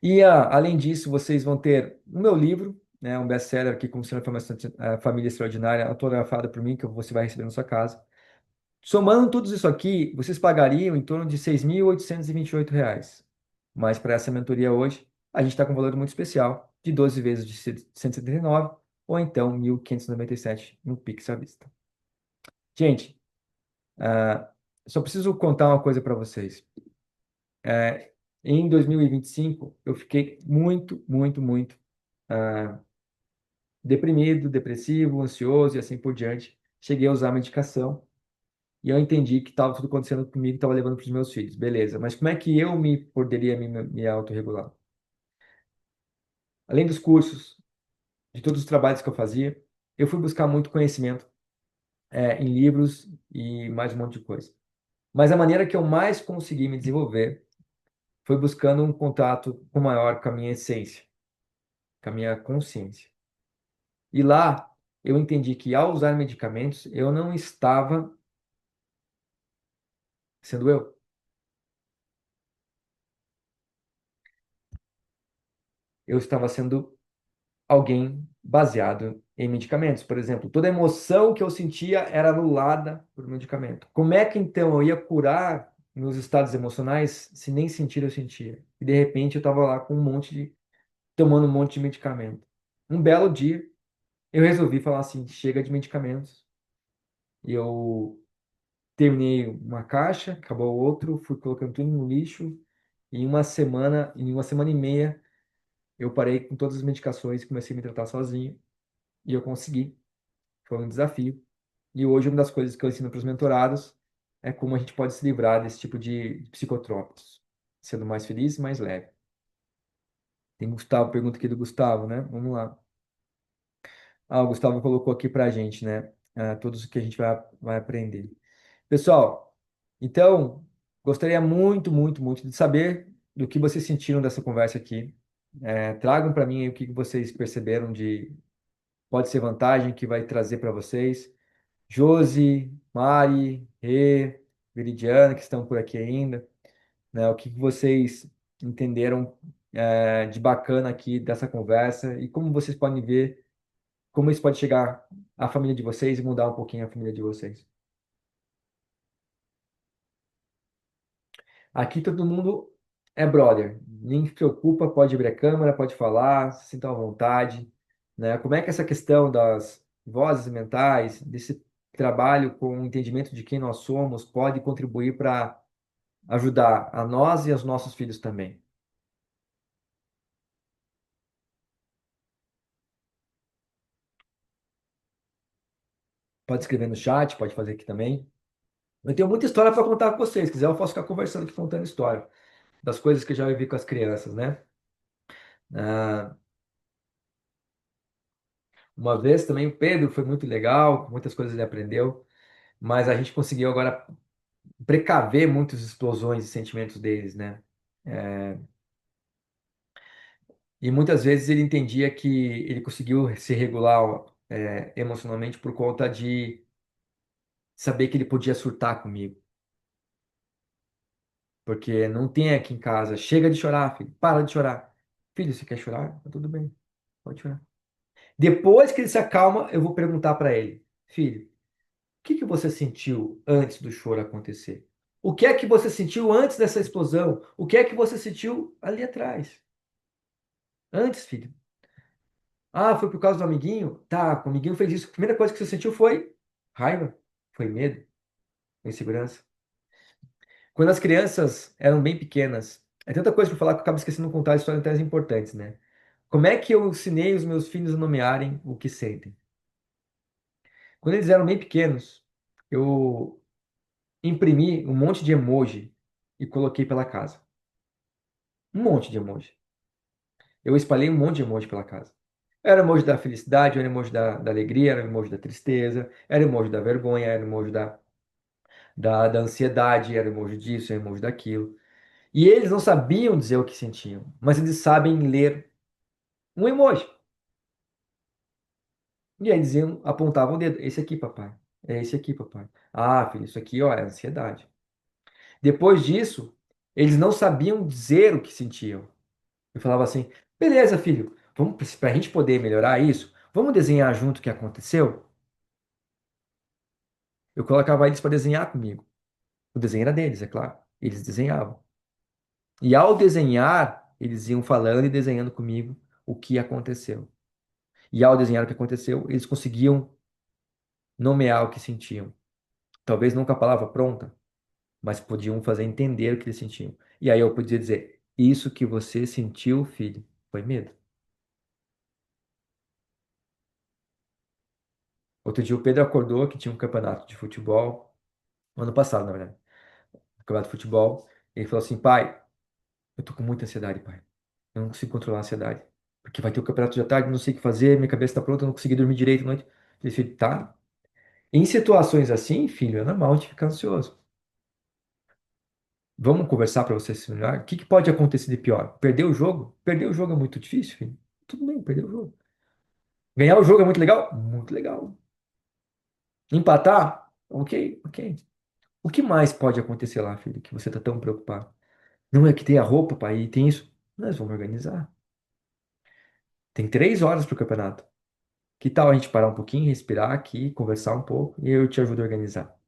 E além disso, vocês vão ter o meu livro, né, um best-seller aqui, Como Ser uma Família Extraordinária, autografado por mim, que você vai receber na sua casa. Somando tudo isso aqui, vocês pagariam em torno de R$ 6.828. Mas para essa mentoria hoje, a gente está com um valor muito especial, de 12 vezes de 179, ou então 1.597 no Pix à vista. Gente, ah, só preciso contar uma coisa para vocês. Em 2025, eu fiquei muito, muito, muito ah, deprimido, depressivo, ansioso e assim por diante. Cheguei a usar medicação. E eu entendi que estava tudo acontecendo comigo, estava levando para os meus filhos. Beleza, mas como é que eu poderia me autorregular? Além dos cursos, de todos os trabalhos que eu fazia, eu fui buscar muito conhecimento em livros e mais um monte de coisa. Mas a maneira que eu mais consegui me desenvolver foi buscando um contato com maior com a minha essência, com a minha consciência. E lá eu entendi que ao usar medicamentos, eu não estava sendo eu. Eu estava sendo alguém baseado em medicamentos. Por exemplo, toda emoção que eu sentia era anulada por medicamento. Como é que então eu ia curar meus estados emocionais se nem sentir eu sentia? E de repente eu estava lá com tomando um monte de medicamento. Um belo dia, eu resolvi falar assim, chega de medicamentos. E eu terminei uma caixa, acabou outro, fui colocando tudo no lixo. E em uma semana e meia, eu parei com todas as medicações e comecei a me tratar sozinho. E eu consegui. Foi um desafio. E hoje uma das coisas que eu ensino para os mentorados é como a gente pode se livrar desse tipo de psicotrópicos, sendo mais feliz e mais leve. Tem Gustavo, pergunta aqui do Gustavo, né? Vamos lá. O Gustavo colocou aqui para a gente, né? Tudo o que a gente vai aprender. Pessoal, então, gostaria muito, muito, muito de saber do que vocês sentiram dessa conversa aqui. Tragam para mim aí o que vocês perceberam de pode ser vantagem que vai trazer para vocês. Josi, Mari, Rê, Viridiana, que estão por aqui ainda, né? O que vocês entenderam de bacana aqui dessa conversa e como vocês podem ver como isso pode chegar à família de vocês e mudar um pouquinho a família de vocês. Aqui todo mundo é brother, ninguém se preocupa, pode abrir a câmera, pode falar, se sinta à vontade, né? Como é que essa questão das vozes mentais, desse trabalho com o entendimento de quem nós somos, pode contribuir para ajudar a nós e aos nossos filhos também. Pode escrever no chat, pode fazer aqui também. Eu tenho muita história para contar com vocês. Se quiser, eu posso ficar conversando aqui, contando história das coisas que eu já vivi com as crianças, né? Ah, uma vez também o Pedro foi muito legal, muitas coisas ele aprendeu, mas a gente conseguiu agora precaver muitas explosões de sentimentos deles, né? É, e muitas vezes ele entendia que ele conseguiu se regular emocionalmente por conta de saber que ele podia surtar comigo. Porque não tem aqui em casa. Chega de chorar, filho. Para de chorar. Filho, você quer chorar? Tá tudo bem. Pode chorar. Depois que ele se acalma, eu vou perguntar para ele: Filho, o que que você sentiu antes do choro acontecer? O que é que você sentiu antes dessa explosão? O que é que você sentiu ali atrás? Antes, filho. Ah, foi por causa do amiguinho? Tá, o amiguinho fez isso. A primeira coisa que você sentiu foi raiva, foi medo, foi insegurança. Quando as crianças eram bem pequenas, é tanta coisa para falar que eu acabo esquecendo de contar histórias até importantes, né? Como é que eu ensinei os meus filhos a nomearem o que sentem? Quando eles eram bem pequenos, eu imprimi um monte de emoji e coloquei pela casa. Um monte de emoji. Eu espalhei um monte de emoji pela casa. Era emoji da felicidade, era emoji da alegria, era emoji da tristeza, era emoji da vergonha, era emoji da ansiedade, era emoji disso, era emoji daquilo. E eles não sabiam dizer o que sentiam, mas eles sabem ler um emoji. E aí diziam, apontavam o dedo. Esse aqui, papai. É esse aqui, papai. Ah, filho, isso aqui, ó, é ansiedade. Depois disso, eles não sabiam dizer o que sentiam. Eu falava assim, beleza, filho, vamos para a gente poder melhorar isso, vamos desenhar junto o que aconteceu? Eu colocava eles para desenhar comigo. O desenho era deles, é claro. Eles desenhavam. E ao desenhar, eles iam falando e desenhando comigo o que aconteceu. E ao desenhar o que aconteceu, eles conseguiam nomear o que sentiam. Talvez não com a palavra pronta, mas podiam fazer entender o que eles sentiam. E aí eu podia dizer: Isso que você sentiu, filho, foi medo. Outro dia o Pedro acordou que tinha um campeonato de futebol, ano passado, na verdade, um campeonato de futebol. Ele falou assim: Pai, eu tô com muita ansiedade, pai. Eu não consigo controlar a ansiedade. Porque vai ter o campeonato de tarde, não sei o que fazer, minha cabeça tá pronta, eu não consegui dormir direito à noite. Eu falei, filho, tá. Em situações assim, filho, é normal a gente ficar ansioso. Vamos conversar para você se melhorar? O que que pode acontecer de pior? Perder o jogo? Perder o jogo é muito difícil, filho. Tudo bem, perder o jogo. Ganhar o jogo é muito legal? Muito legal. Empatar? Ok, ok. O que mais pode acontecer lá, filho, que você tá tão preocupado? Não é que tem a roupa, pai, e tem isso. Nós vamos organizar. Tem 3 horas pro campeonato. Que tal a gente parar um pouquinho, respirar aqui, conversar um pouco e eu te ajudo a organizar?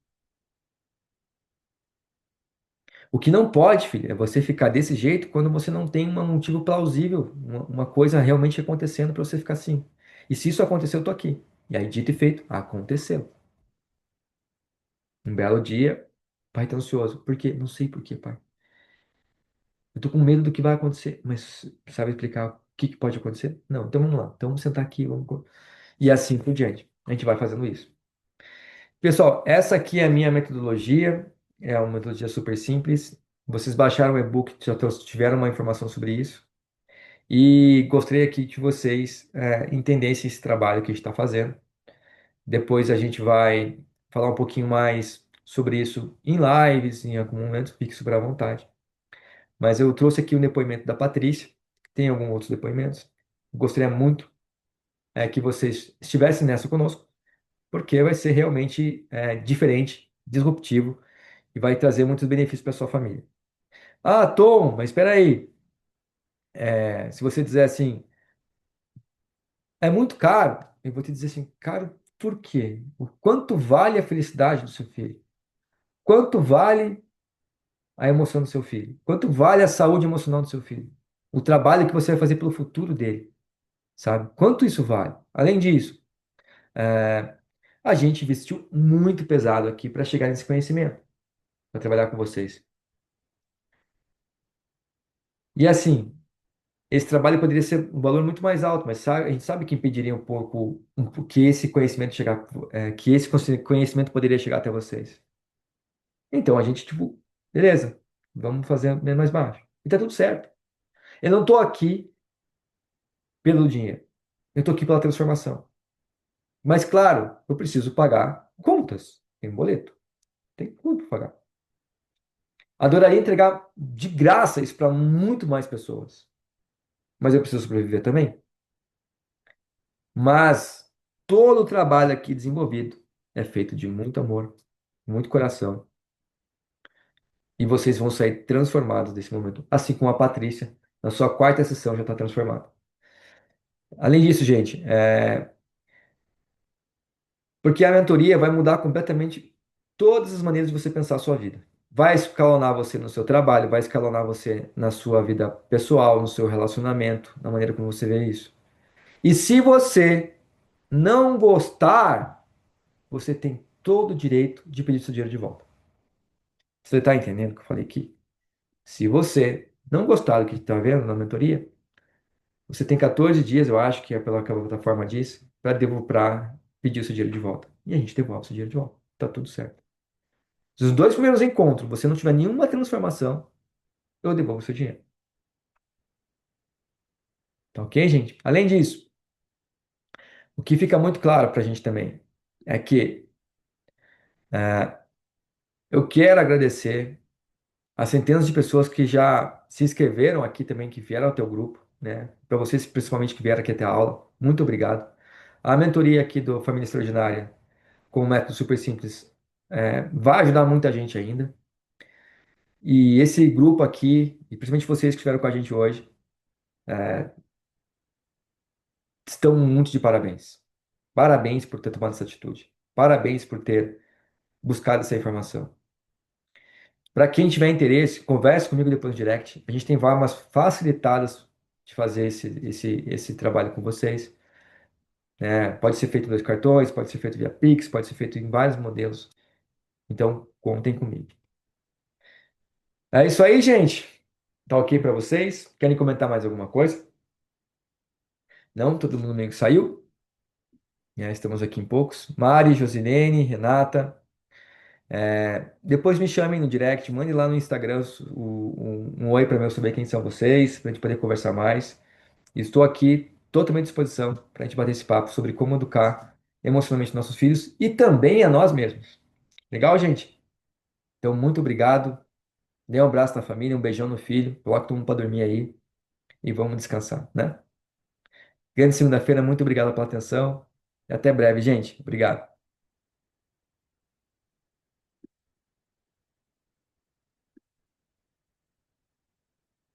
O que não pode, filho, é você ficar desse jeito quando você não tem um motivo plausível, uma coisa realmente acontecendo para você ficar assim. E se isso aconteceu, eu tô aqui. E aí, dito e feito, aconteceu. Um belo dia, pai tá ansioso. Por quê? Não sei por quê, pai. Eu tô com medo do que vai acontecer. Mas sabe explicar o que que pode acontecer? Não, então vamos lá. Então vamos sentar aqui, vamos. E assim por diante. A gente vai fazendo isso. Pessoal, essa aqui é a minha metodologia. É uma metodologia super simples. Vocês baixaram o e-book, já tiveram uma informação sobre isso. E gostaria aqui que vocês entendessem esse trabalho que a gente está fazendo. Depois a gente vai falar um pouquinho mais sobre isso em lives, em algum momento, fique super à vontade. Mas eu trouxe aqui o depoimento da Patrícia, tem alguns outros depoimentos. Gostaria muito que vocês estivessem nessa conosco, porque vai ser realmente diferente, disruptivo e vai trazer muitos benefícios para sua família. Ah, Tom, mas espera aí. Se você dizer assim, é muito caro, eu vou te dizer assim, caro por quê? O quanto vale a felicidade do seu filho? Quanto vale a emoção do seu filho? Quanto vale a saúde emocional do seu filho? O trabalho que você vai fazer pelo futuro dele, sabe? Quanto isso vale? Além disso, é, a gente investiu muito pesado aqui para chegar nesse conhecimento, para trabalhar com vocês. E assim, esse trabalho poderia ser um valor muito mais alto, mas a gente sabe que impediria um pouco que esse conhecimento chegar, que esse conhecimento poderia chegar até vocês. Então a gente, tipo, beleza, vamos fazer menos mais baixo. E tá tudo certo. Eu não tô aqui pelo dinheiro. Eu tô aqui pela transformação. Mas claro, eu preciso pagar contas. Tem boleto, tem tudo para pagar. Adoraria entregar de graça isso para muito mais pessoas. Mas eu preciso sobreviver também. Mas todo o trabalho aqui desenvolvido é feito de muito amor, muito coração. E vocês vão sair transformados desse momento. Assim como a Patrícia, na sua quarta sessão, já está transformada. Além disso, gente, porque a mentoria vai mudar completamente todas as maneiras de você pensar a sua vida. Vai escalonar você no seu trabalho, vai escalonar você na sua vida pessoal, no seu relacionamento, na maneira como você vê isso. E se você não gostar, você tem todo o direito de pedir seu dinheiro de volta. Você está entendendo o que eu falei aqui? Se você não gostar do que está vendo na mentoria, você tem 14 dias, eu acho que é pela que a plataforma diz, para devolver, para pedir o seu dinheiro de volta. E a gente devolve o seu dinheiro de volta. Tá tudo certo. Se os dois primeiros encontros você não tiver nenhuma transformação, eu devolvo o seu dinheiro. Tá ok, gente? Além disso, o que fica muito claro para a gente também é que eu quero agradecer as centenas de pessoas que já se inscreveram aqui também, que vieram ao teu grupo, né? Para vocês, principalmente, que vieram aqui até a aula, muito obrigado. A mentoria aqui do Família Extraordinária, com um método super simples, vai ajudar muita gente ainda. E esse grupo aqui, e principalmente vocês que estiveram com a gente hoje, estão muito de parabéns. Parabéns por ter tomado essa atitude. Parabéns por ter buscado essa informação. Para quem tiver interesse, converse comigo depois no direct. A gente tem formas facilitadas de fazer esse trabalho com vocês, né? Pode ser feito em dois cartões, pode ser feito via Pix, pode ser feito em vários modelos. Então, contem comigo. É isso aí, gente. Tá ok para vocês? Querem comentar mais alguma coisa? Não? Todo mundo meio que saiu? Estamos aqui em poucos. Mari, Josilene, Renata. Depois me chamem no direct, mande lá no Instagram um oi para eu saber quem são vocês, para a gente poder conversar mais. Estou aqui totalmente à disposição para a gente bater esse papo sobre como educar emocionalmente nossos filhos e também a nós mesmos. Legal, gente? Então, muito obrigado. Dê um abraço na família, um beijão no filho. Coloque todo mundo para dormir aí e vamos descansar, né? Grande segunda-feira, muito obrigado pela atenção. E até breve, gente. Obrigado.